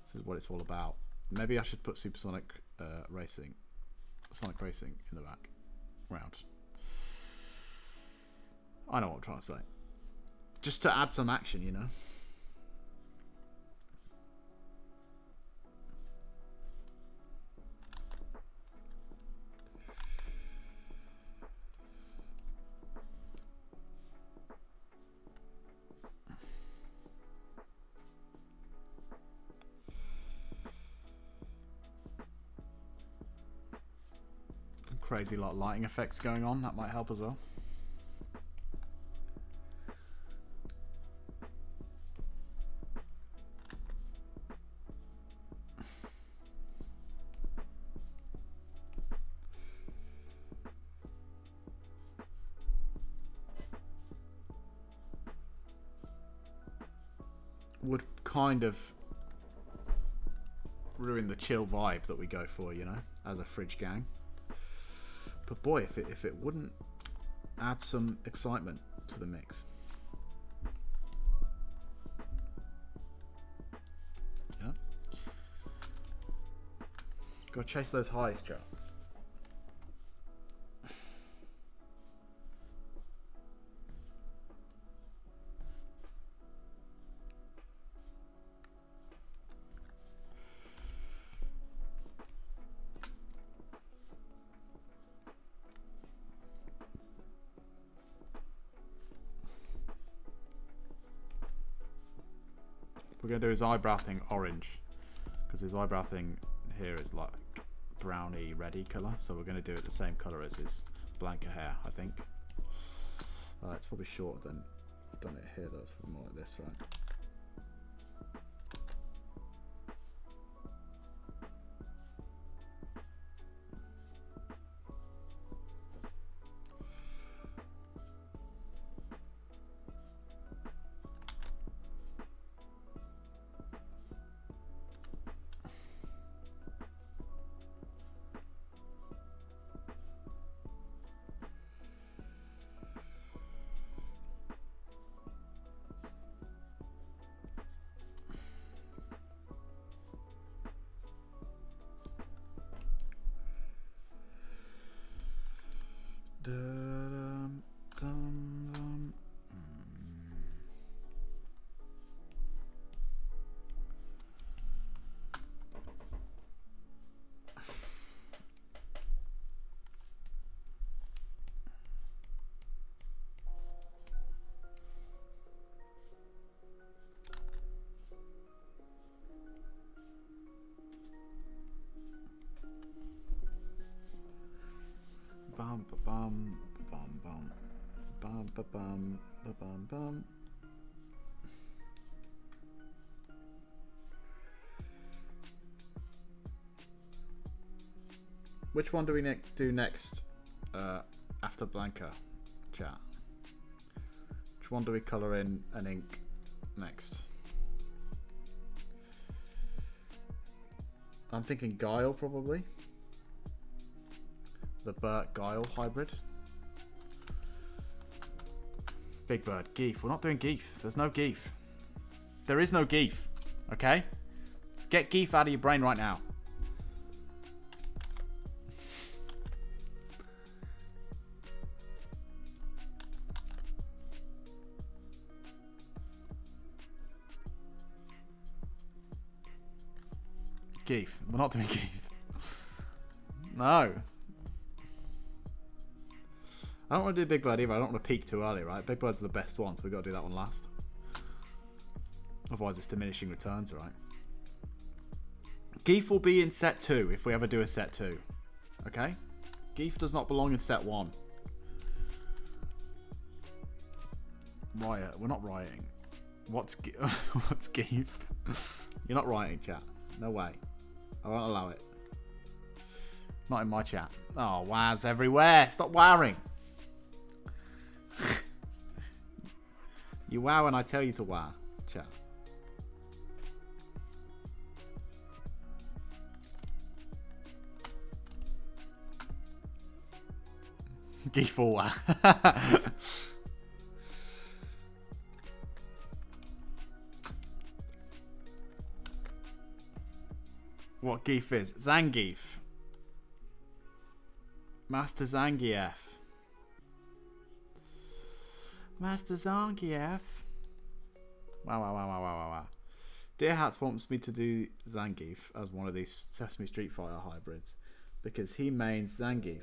This is what it's all about. Maybe I should put Supersonic Racing, Sonic Racing in the background. I know what I'm trying to say. Just to add some action, you know. Some crazy lot of lighting effects going on. That might help as well. Would kind of ruin the chill vibe that we go for, you know, as a fridge gang. But boy, if it wouldn't add some excitement to the mix. Yeah, Gotta chase those highs, Joe. We're going to do his eyebrow thing orange, because his eyebrow thing here is like browny reddy colour, so we're going to do it the same colour as his Blanka hair, I think. It's probably shorter than I've done it here, that's more like this, right? Bum ba bum bum bum bum ba bum ba bum bum. Which one do we do next after Blanka, chat? Which one do we colour in and ink next? I'm thinking Guile, probably. The Burt Guile hybrid. Big Bird, Geef. We're not doing Geef. There's no Geef. There is no Geef. Okay? Get Geef out of your brain right now. Geef. We're not doing Geef. No. I don't want to do Big Bird either. I don't want to peak too early, right? Big Bird's the best one, so we've got to do that one last. Otherwise, it's diminishing returns, right? Geef will be in set 2 if we ever do a set 2. Okay? Geef does not belong in set 1. Riot. We're not rioting. What's Geef? You're not rioting, chat. No way. I won't allow it. Not in my chat. Oh, Waz everywhere. Stop wowing. You wow when I tell you to wow, chat. Geef all wow. What Geef is? Zangief. Master Zangief. Master Zangief. Wow. Dear Hats wants me to do Zangief as one of these Sesame Street Fighter hybrids because he mains Zangief.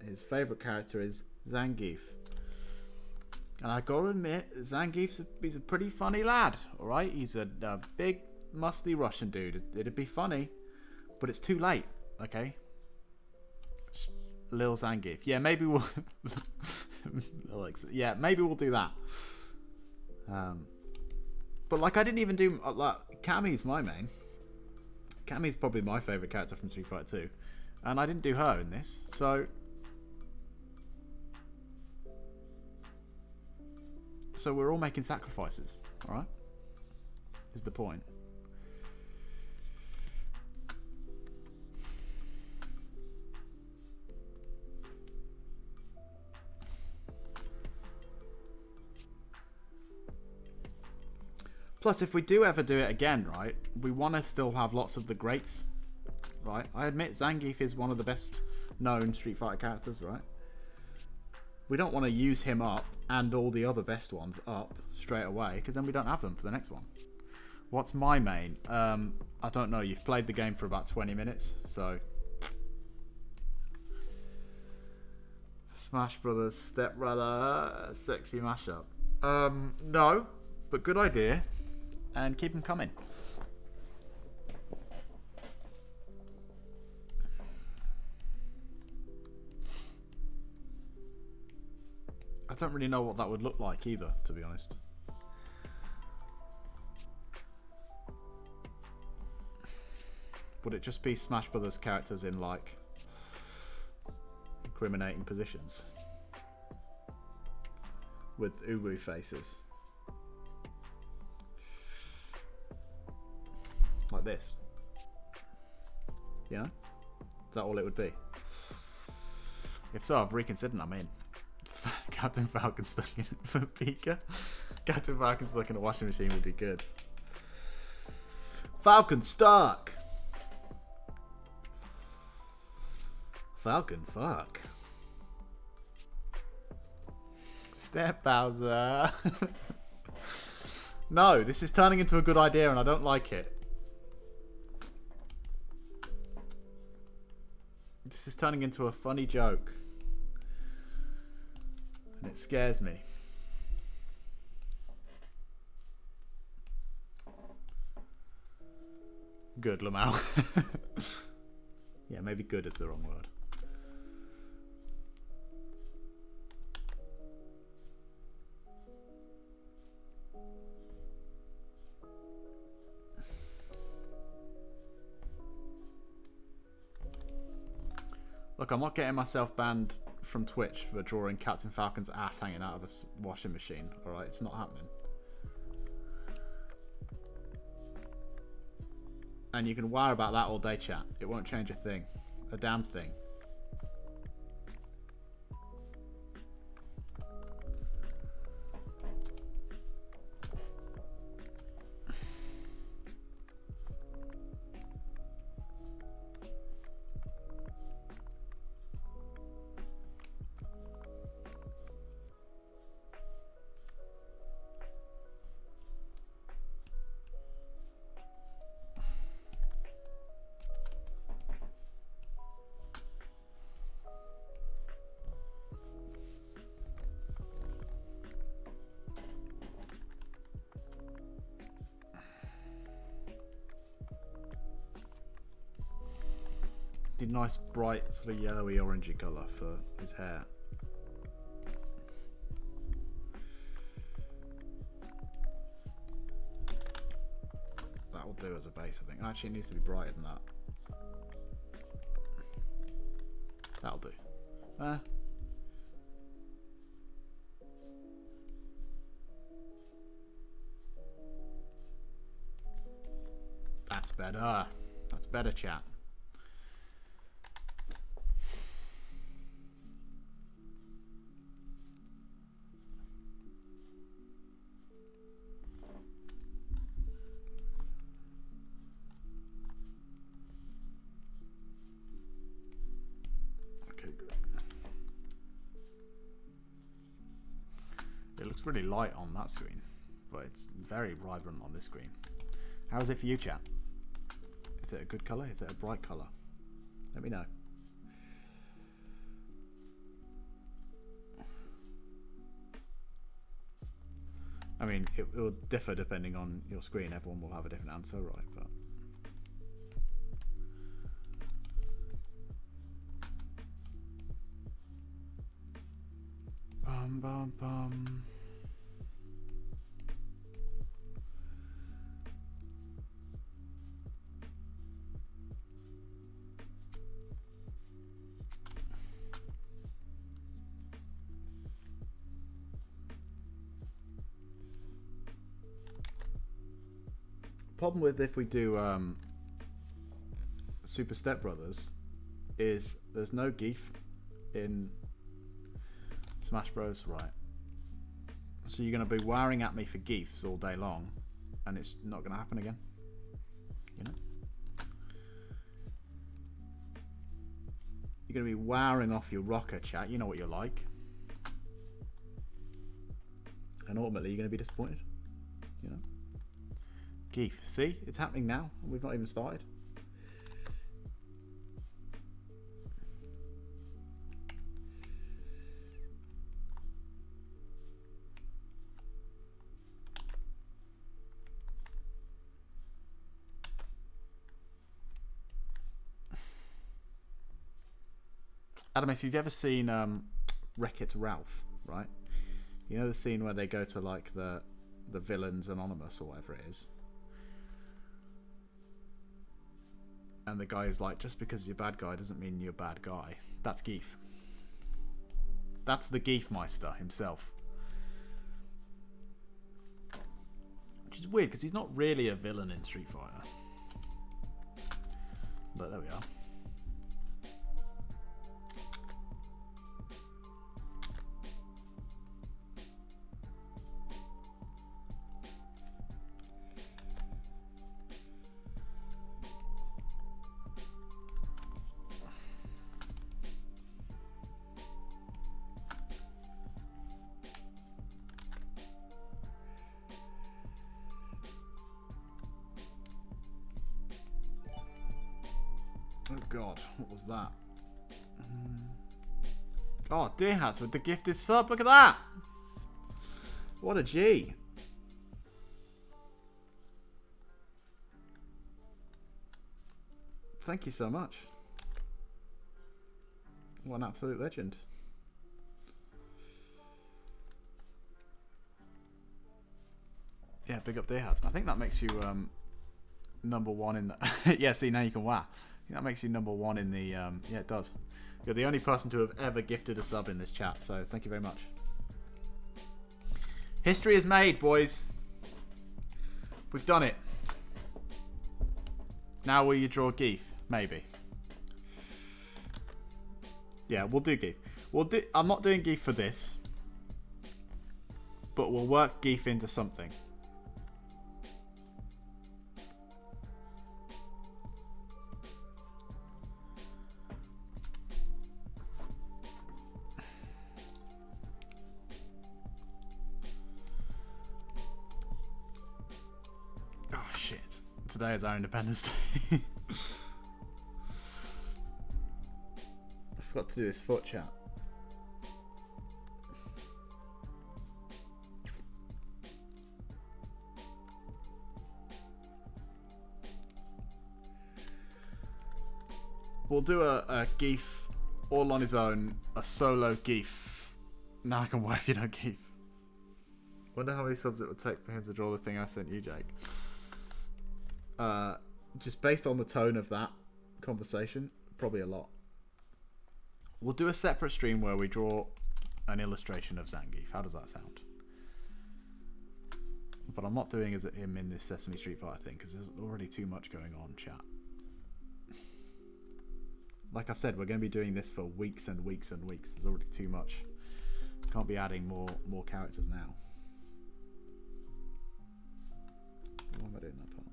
His favourite character is Zangief. And I gotta admit, he's a pretty funny lad, alright? He's a big, muscly Russian dude. It'd be funny, but it's too late, okay? Lil Zangief. Yeah, maybe we'll... yeah, maybe we'll do that. But like, I didn't even do... like, Cammy's my main. Cammy's probably my favourite character from Street Fighter 2. And I didn't do her in this, so... So we're all making sacrifices, alright? Is the point. Plus, if we do ever do it again, right, we want to still have lots of the greats right? I admit Zangief is one of the best known Street Fighter characters, right? We don't want to use him up and all the other best ones up straight away, because then we don't have them for the next one. What's my main? I don't know. You've played the game for about 20 minutes, so... Smash Brothers, Step Brother, sexy mashup. No, but good idea. And keep them coming. I don't really know what that would look like either, to be honest. Would it just be Smash Brothers characters in, like, incriminating positions? With uwu faces? Like this? You know? Is that all it would be? If so, I've reconsidered, I'm in. Captain Falcon stuck in for Pika. Captain Falcon stuck in a washing machine would be good. Falcon stuck! Falcon, fuck. Step Bowser. No, this is turning into a good idea and I don't like it. This is turning into a funny joke. And it scares me. Good, Lamau. Yeah, maybe good is the wrong word. Look, I'm not getting myself banned from Twitch for drawing Captain Falcon's ass hanging out of a washing machine. Alright, it's not happening. And you can worry about that all day, chat. It won't change a thing. A damn thing. The nice bright sort of yellowy orangey colour for his hair. That'll do as a base, I think. Actually, it needs to be brighter than that. That'll do. That's better. That's better, chat. Looks really light on that screen, but it's very vibrant on this screen. How is it for you, chat? Is it a good colour? Is it a bright colour? Let me know. I mean, it will differ depending on your screen. Everyone will have a different answer, right? But bum bum bum. Problem with if we do Super Step Brothers is there's no Geef in Smash Bros. Right. So you're going to be wiring at me for Geefs all day long and it's not going to happen again. You know? going to be wowing off your rocker, chat. You know what you're like. And ultimately, you're going to be disappointed. You know? Geef. See? It's happening now. We've not even started. Adam, if you've ever seen Wreck-It Ralph, right? You know the scene where they go to like the Villains Anonymous or whatever it is, and the guy is like, just because you're a bad guy doesn't mean you're a bad guy. That's Geef. That's the Geefmeister himself. Which is weird because he's not really a villain in Street Fighter. But there we are. Oh god, what was that? Oh, Deer Hats with the gifted sub. Look at that! What a G. Thank you so much. What an absolute legend. Yeah, big up Deer Hats. I think that makes you #1 in the... Yeah, see, now you can wow. I think that makes you #1 in the... yeah, it does. You're the only person to have ever gifted a sub in this chat, so thank you very much. History is made, boys. We've done it. Now will you draw Geef? Maybe. Yeah, we'll do Geef. I'm not doing Geef for this, but we'll work Geef into something. Today is our Independence Day. I forgot to do this foot chat. We'll do a Geef all on his own, a solo Geef. Now I can wife you know Geef. Wonder how many subs it would take for him to draw the thing I sent you, Jake. Just based on the tone of that conversation, probably a lot. We'll do a separate stream where we draw an illustration of Zangief. How does that sound? But I'm not doing him in this Sesame Street Fighter thing because there's already too much going on, chat. Like I've said, we're going to be doing this for weeks and weeks and weeks. There's already too much. Can't be adding more characters now. Why am I doing that part?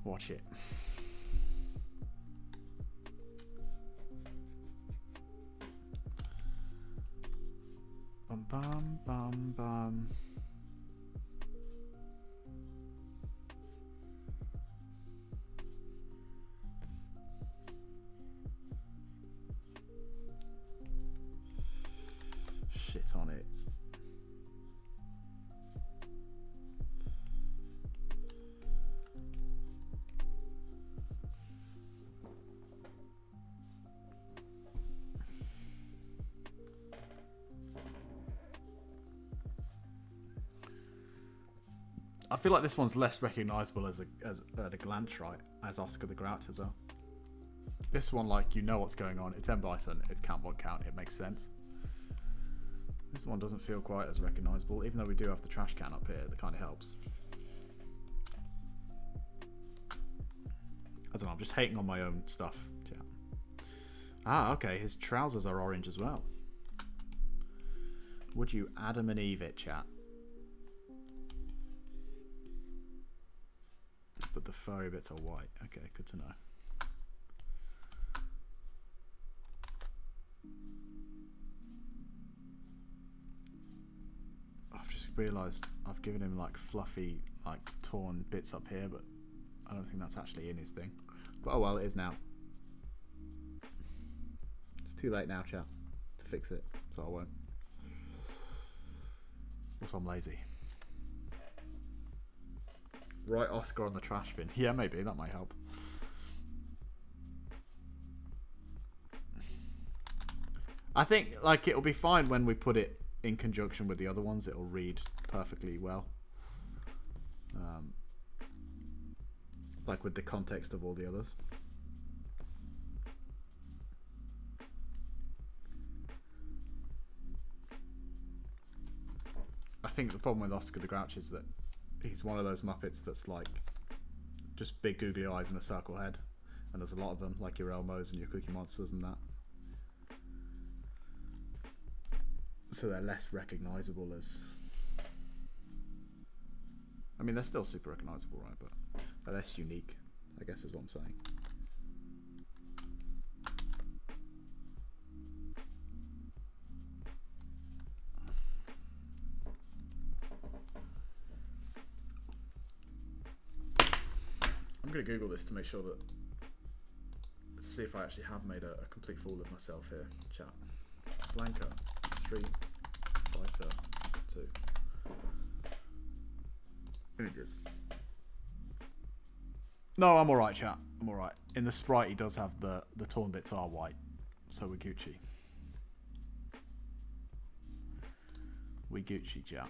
Watch it. Bum bum bum bum. Shit on it. I feel like this one's less recognisable at a glance, right? As Oscar the Grouch as well. This one, like, you know what's going on. It's M. Bison. It's count one count. It makes sense. This one doesn't feel quite as recognisable, even though we do have the trash can up here. That kind of helps. I don't know. I'm just hating on my own stuff. Yeah. Ah, okay. His trousers are orange as well. Would you Adam and Eve it, chat? But the furry bits are white. Okay, good to know. I've just realised I've given him like fluffy, like torn bits up here, but I don't think that's actually in his thing. But oh well, it is now. It's too late now, chat, to fix it, so I won't. Also, I'm lazy. Write Oscar on the trash bin. Yeah, maybe that might help. I think like it'll be fine when we put it in conjunction with the other ones. It'll read perfectly well. Like with the context of all the others. I think the problem with Oscar the Grouch is that he's one of those Muppets that's like just big googly eyes and a circle head, and there's a lot of them, like your Elmos and your Cookie Monsters and that. So they're less recognisable as... I mean, they're still super recognisable, right? But they're less unique, I guess is what I'm saying. I'm going to Google this to make sure that... Let's see if I actually have made a complete fool of myself here, chat. Blanka, Street Fighter 2. No, I'm alright, chat. I'm alright. In the sprite, he does have the torn bits are white. So we're Gucci. We Gucci, chat.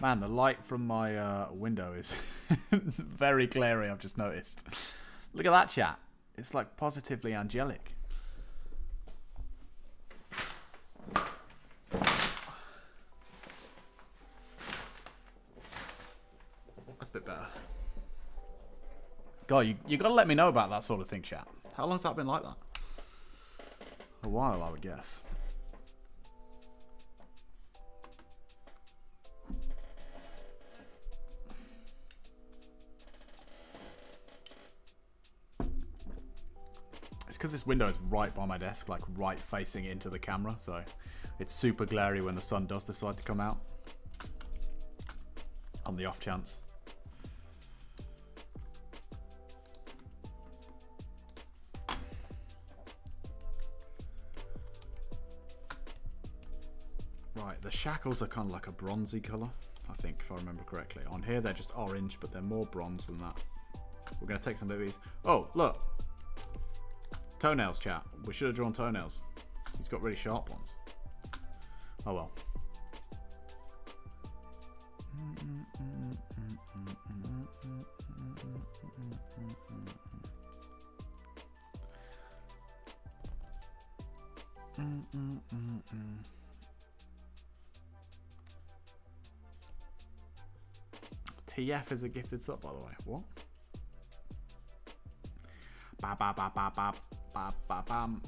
Man, the light from my window is very glary, I've just noticed. Look at that, chat. It's like positively angelic. That's a bit better. God, you got to let me know about that sort of thing, chat. How long's that been like that? A while, I would guess. It's because this window is right by my desk, like right facing into the camera, so it's super glary when the sun does decide to come out. On the off chance. Right, the shackles are kind of like a bronzy colour, I think, if I remember correctly. On here they're just orange, but they're more bronze than that. We're going to take some of these. Oh, look! Toenails, chat. We should have drawn toenails. He's got really sharp ones. Oh well. TF is a gifted sub, by the way. What? Ba ba ba ba ba ba ba bam.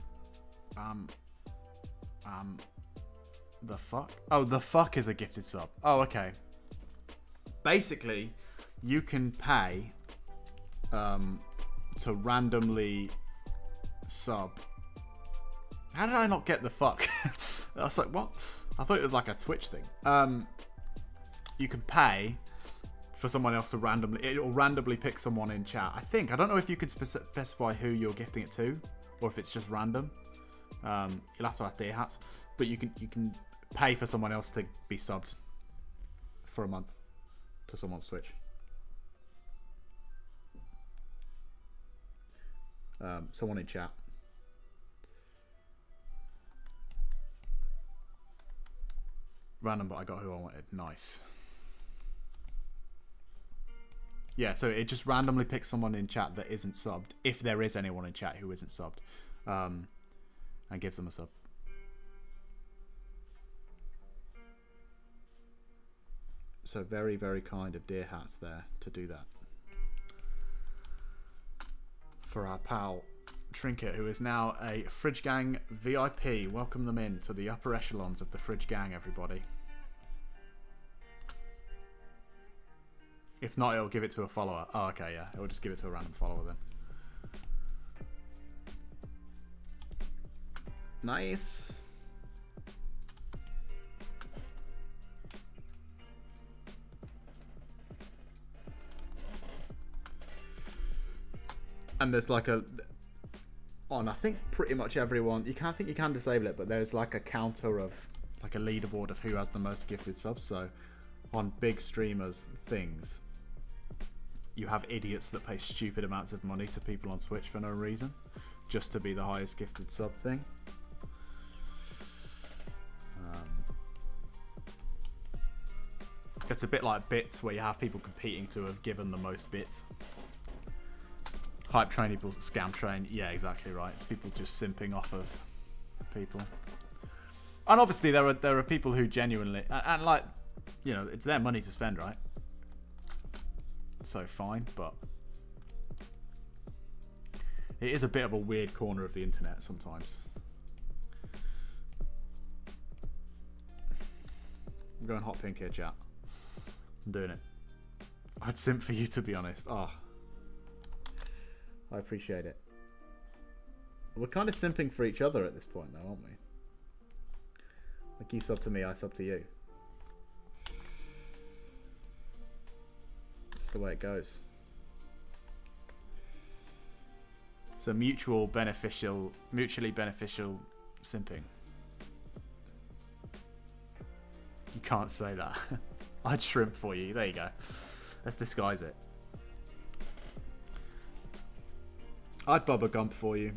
The fuck? Oh, the fuck is a gifted sub. Oh, okay. Basically, you can pay to randomly sub. How did I not get the fuck? I was like, what? I thought it was like a Twitch thing. You can pay for someone else to randomly... It'll randomly pick someone in chat. I think. I don't know if you can specify who you're gifting it to, or if it's just random. You'll have to ask Deer Hats. But you can pay for someone else to be subbed for a month to someone's Twitch. Someone in chat. Random, but I got who I wanted. Nice. Yeah, so it just randomly picks someone in chat that isn't subbed, if there is anyone in chat who isn't subbed, and gives them a sub. So very, very kind of Deer Hats there to do that. For our pal Trinket, who is now a Fridge Gang VIP. Welcome them in to the upper echelons of the Fridge Gang, everybody. If not, it'll give it to a follower. Oh, okay, yeah. It'll just give it to a random follower then. Nice. And there's like a... on I think pretty much everyone, I think you can disable it, but there's like a counter of like a leaderboard of who has the most gifted subs. So on big streamers things, you have idiots that pay stupid amounts of money to people on Twitch for no reason, just to be the highest gifted sub thing. It's a bit like bits where you have people competing to have given the most bits. Hype train equals scam train. Yeah, exactly right. It's people just simping off of people. And obviously there are people who genuinely, and like, you know, it's their money to spend, right? So fine, but it is a bit of a weird corner of the internet sometimes. I'm going hot pink here, chat. I'm doing it. I'd simp for you, to be honest. Oh, I appreciate it. We're kind of simping for each other at this point, though, aren't we? Like, you sub to me, I sub to you. That's the way it goes. It's a mutually beneficial simping. You can't say that. I'd shrimp for you. There you go. Let's disguise it. I'd Bubba Gump for you.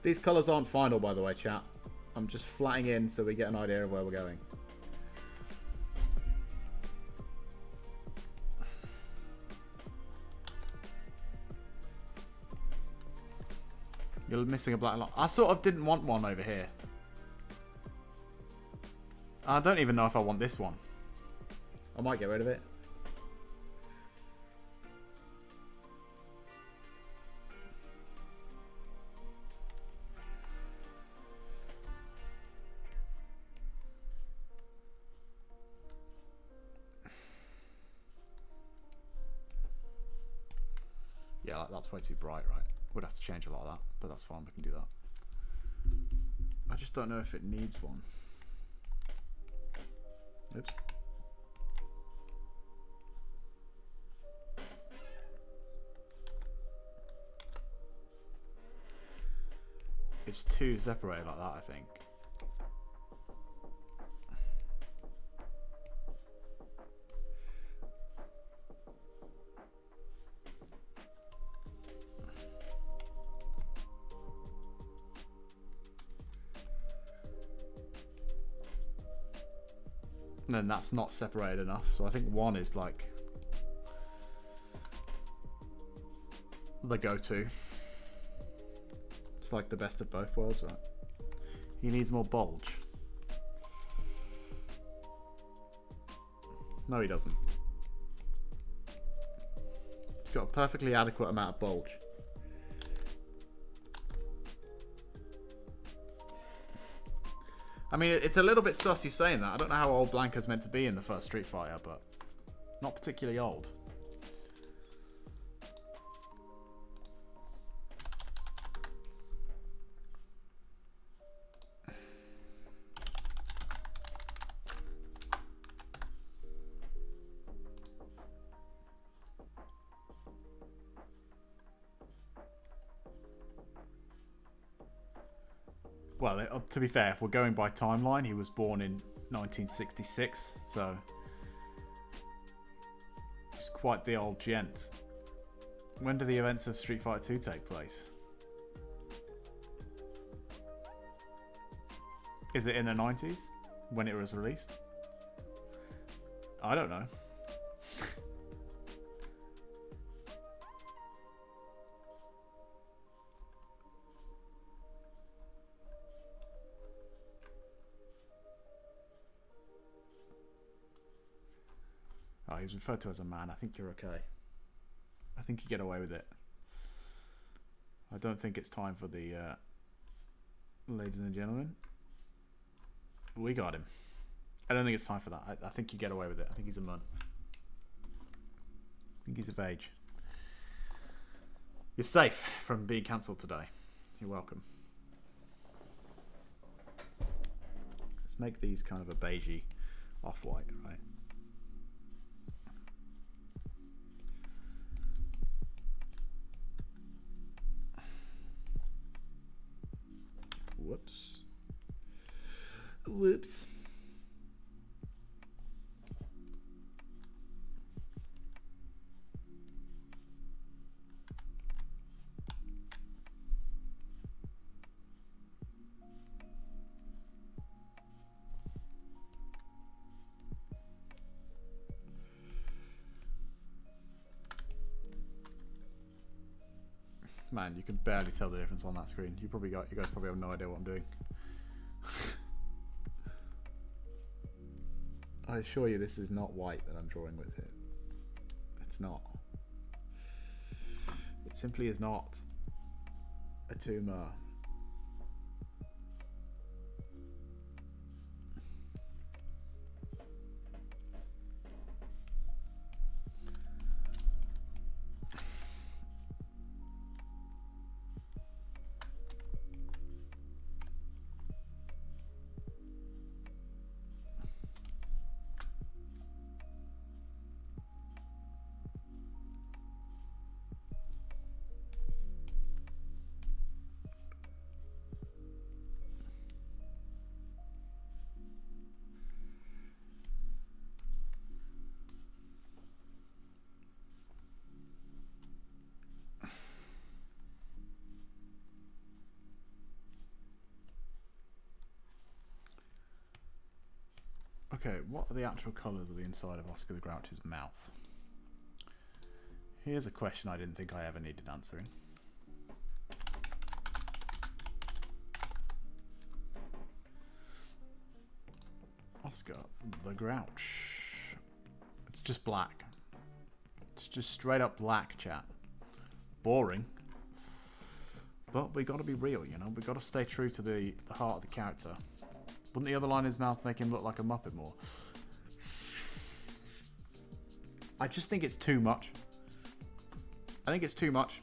These colours aren't final, by the way, chat. I'm just flatting in so we get an idea of where we're going. You're missing a black line. I sort of didn't want one over here. I don't even know if I want this one. I might get rid of it. Yeah, that's way too bright, right? Would have to change a lot of that, but that's fine, we can do that. I just don't know if it needs one. Oops. It's too separated like that, I think. And then that's not separated enough, so I think one is like the go-to. It's like the best of both worlds, right? He needs more bulge. No, he doesn't. He's got a perfectly adequate amount of bulge. I mean, it's a little bit sus you saying that. I don't know how old Blanka's meant to be in the first Street Fighter, but not particularly old. Well, to be fair, if we're going by timeline, he was born in 1966, so quite the old gent. When do the events of Street Fighter 2 take place? Is it in the 90s when it was released? I don't know. Oh, he was referred to as a man. I think you're okay. I think you get away with it. I don't think it's time for the ladies and gentlemen. We got him. I don't think it's time for that. I think you get away with it. I think he's a man. I think he's of age. You're safe from being cancelled today. You're welcome. Let's make these kind of a beigey off-white, right? Whoops. Whoops. Man, you can barely tell the difference on that screen. You guys probably have no idea what I'm doing. I assure you this is not white that I'm drawing with it. It's not. It simply is not a tumor. Okay, what are the actual colours of the inside of Oscar the Grouch's mouth? Here's a question I didn't think I ever needed answering. Oscar the Grouch. It's just black. It's just straight up black, chat. Boring. But we gotta be real, you know? We gotta stay true to the heart of the character. Wouldn't the other line in his mouth make him look like a Muppet more? I just think it's too much. I think it's too much.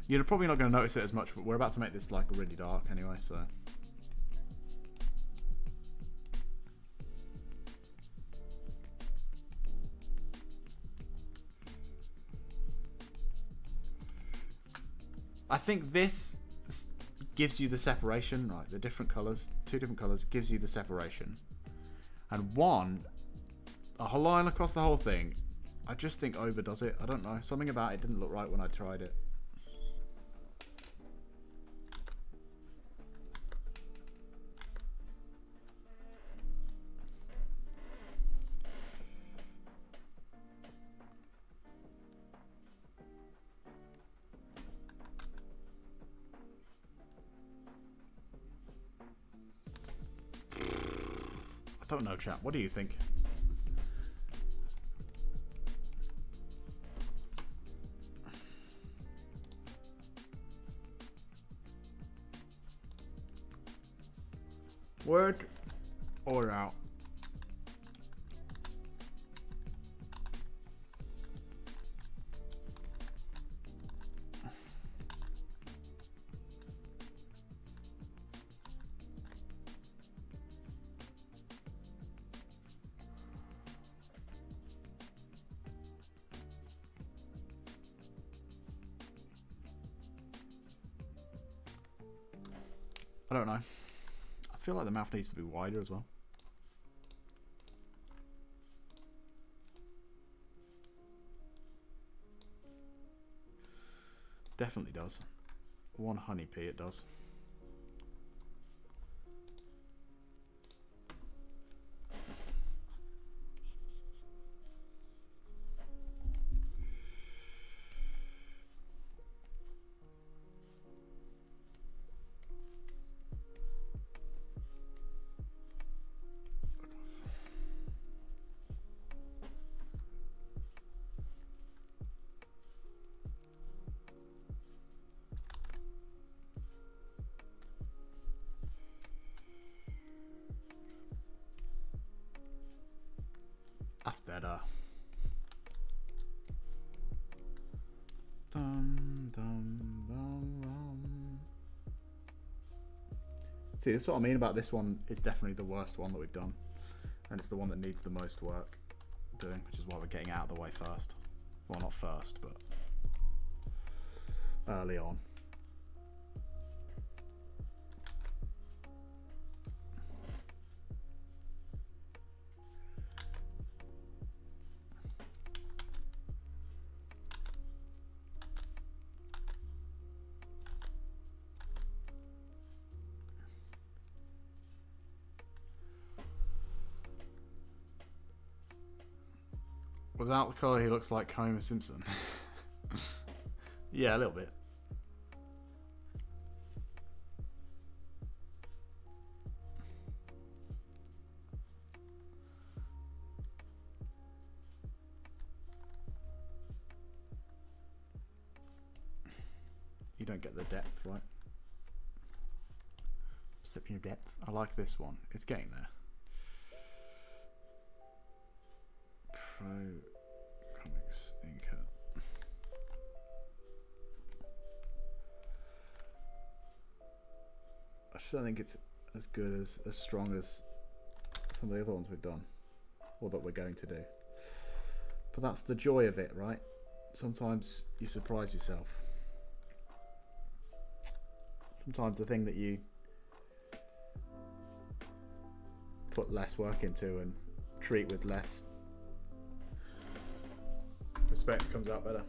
You're probably not going to notice it as much, but we're about to make this like really dark anyway, so... I think this gives you the separation, right? The different colours, two different colours, gives you the separation. And one, a whole line across the whole thing, I just think overdoes it. I don't know. Something about it didn't look right when I tried it. I don't know, chat. What do you think? Word or out? I don't know. I feel like the mouth needs to be wider as well. definitely does. 1 honey pea it does. That's better. Dum, dum, dum, dum. See, that's what I mean about this one. It's definitely the worst one that we've done. And it's the one that needs the most work doing, which is why we're getting out of the way first. Well, not first, but early on. Without the colour, he looks like Homer Simpson. Yeah, a little bit. You don't get the depth, right? Stepping your depth. I like this one. It's getting there. Pro Comics Inker. I just don't think it's as good as strong as some of the other ones we've done, or that we're going to do. But that's the joy of it, right? Sometimes you surprise yourself. Sometimes the thing that you put less work into and treat with less respect comes out better.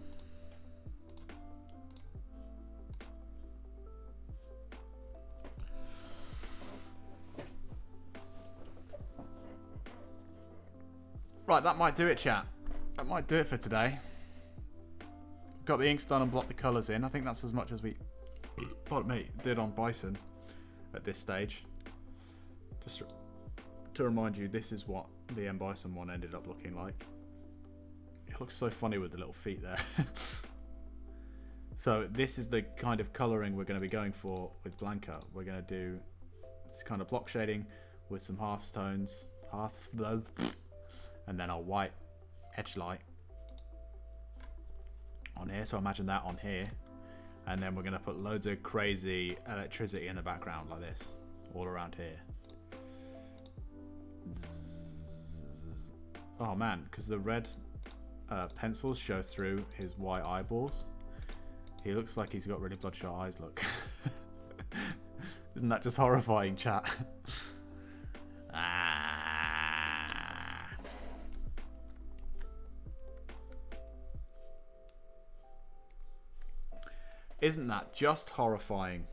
Right, that might do it, chat. That might do it for today. Got the inks done and blocked the colours in. I think that's as much as we, pardon me, did on Bison at this stage. Just to remind you, this is what the M Bison one ended up looking like. It looks so funny with the little feet there. So this is the kind of colouring we're going to be going for with Blanka. We're going to do this kind of block shading with some half tones, and then a white edge light on here. So imagine that on here, and then we're going to put loads of crazy electricity in the background like this, all around here. Oh man, because the red pencils show through his white eyeballs. He looks like he's got really bloodshot eyes, look. Isn't that just horrifying, chat? Isn't that just horrifying?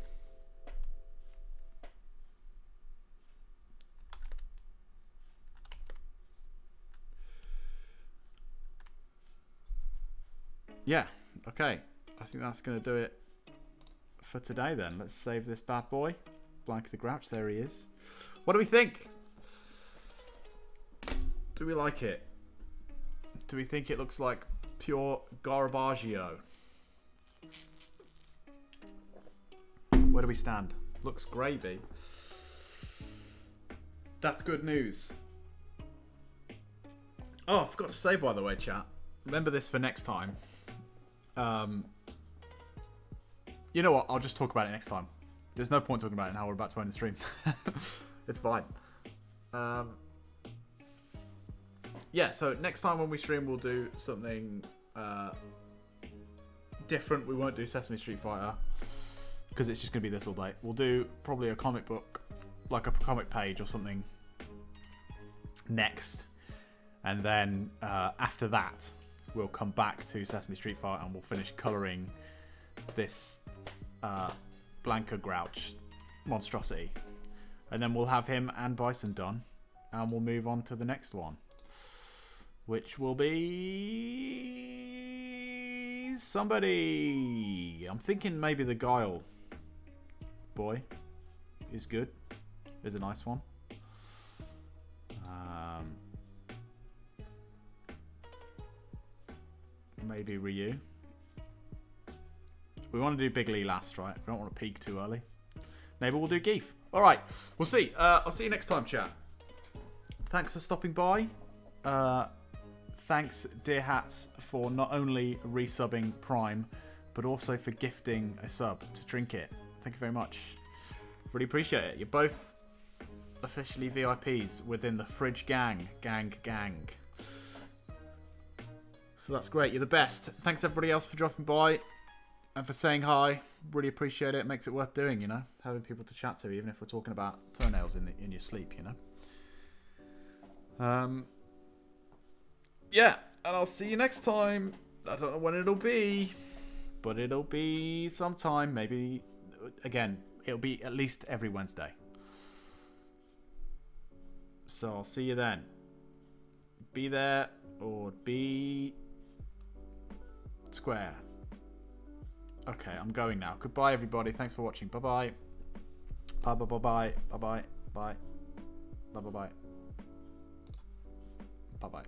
Yeah, okay. I think that's going to do it for today then. Let's save this bad boy. Blanka the Grouch, there he is. What do we think? Do we like it? Do we think it looks like pure garbaggio? Where do we stand? Looks gravy. That's good news. Oh, I forgot to say, by the way, chat. Remember this for next time. You know what? I'll just talk about it next time. There's no point talking about it now. We're about to end the stream. It's fine. Yeah, so next time when we stream, we'll do something different. We won't do Sesame Street Fighter because it's just going to be this all day. We'll do probably a comic book, like a comic page or something next. And then after that, we'll come back to Sesame Street Fighter and we'll finish colouring this Blanka Grouch monstrosity. And then we'll have him and Bison done. And we'll move on to the next one. Which will be... somebody. I'm thinking maybe the Guile boy is good. Is a nice one. Maybe Ryu. We want to do Big Lee last, right? We don't want to peak too early. Maybe we'll do Geef. All right, we'll see. I'll see you next time, chat. Thanks for stopping by. Thanks, Dear Hats, for not only resubbing Prime, but also for gifting a sub to Trinket. Thank you very much. Really appreciate it. You're both officially VIPs within the Fridge Gang. Gang. So that's great. You're the best. Thanks everybody else for dropping by and for saying hi. Really appreciate it. It makes it worth doing, you know, having people to chat to, even if we're talking about toenails in your sleep, you know. Yeah, and I'll see you next time. I don't know when it'll be, but it'll be sometime. Maybe, again, it'll be at least every Wednesday. So I'll see you then. Be there or be square. Okay, I'm going now. Goodbye, everybody. Thanks for watching. Bye-bye. Bye-bye. Bye-bye. Bye. Bye-bye. Bye-bye.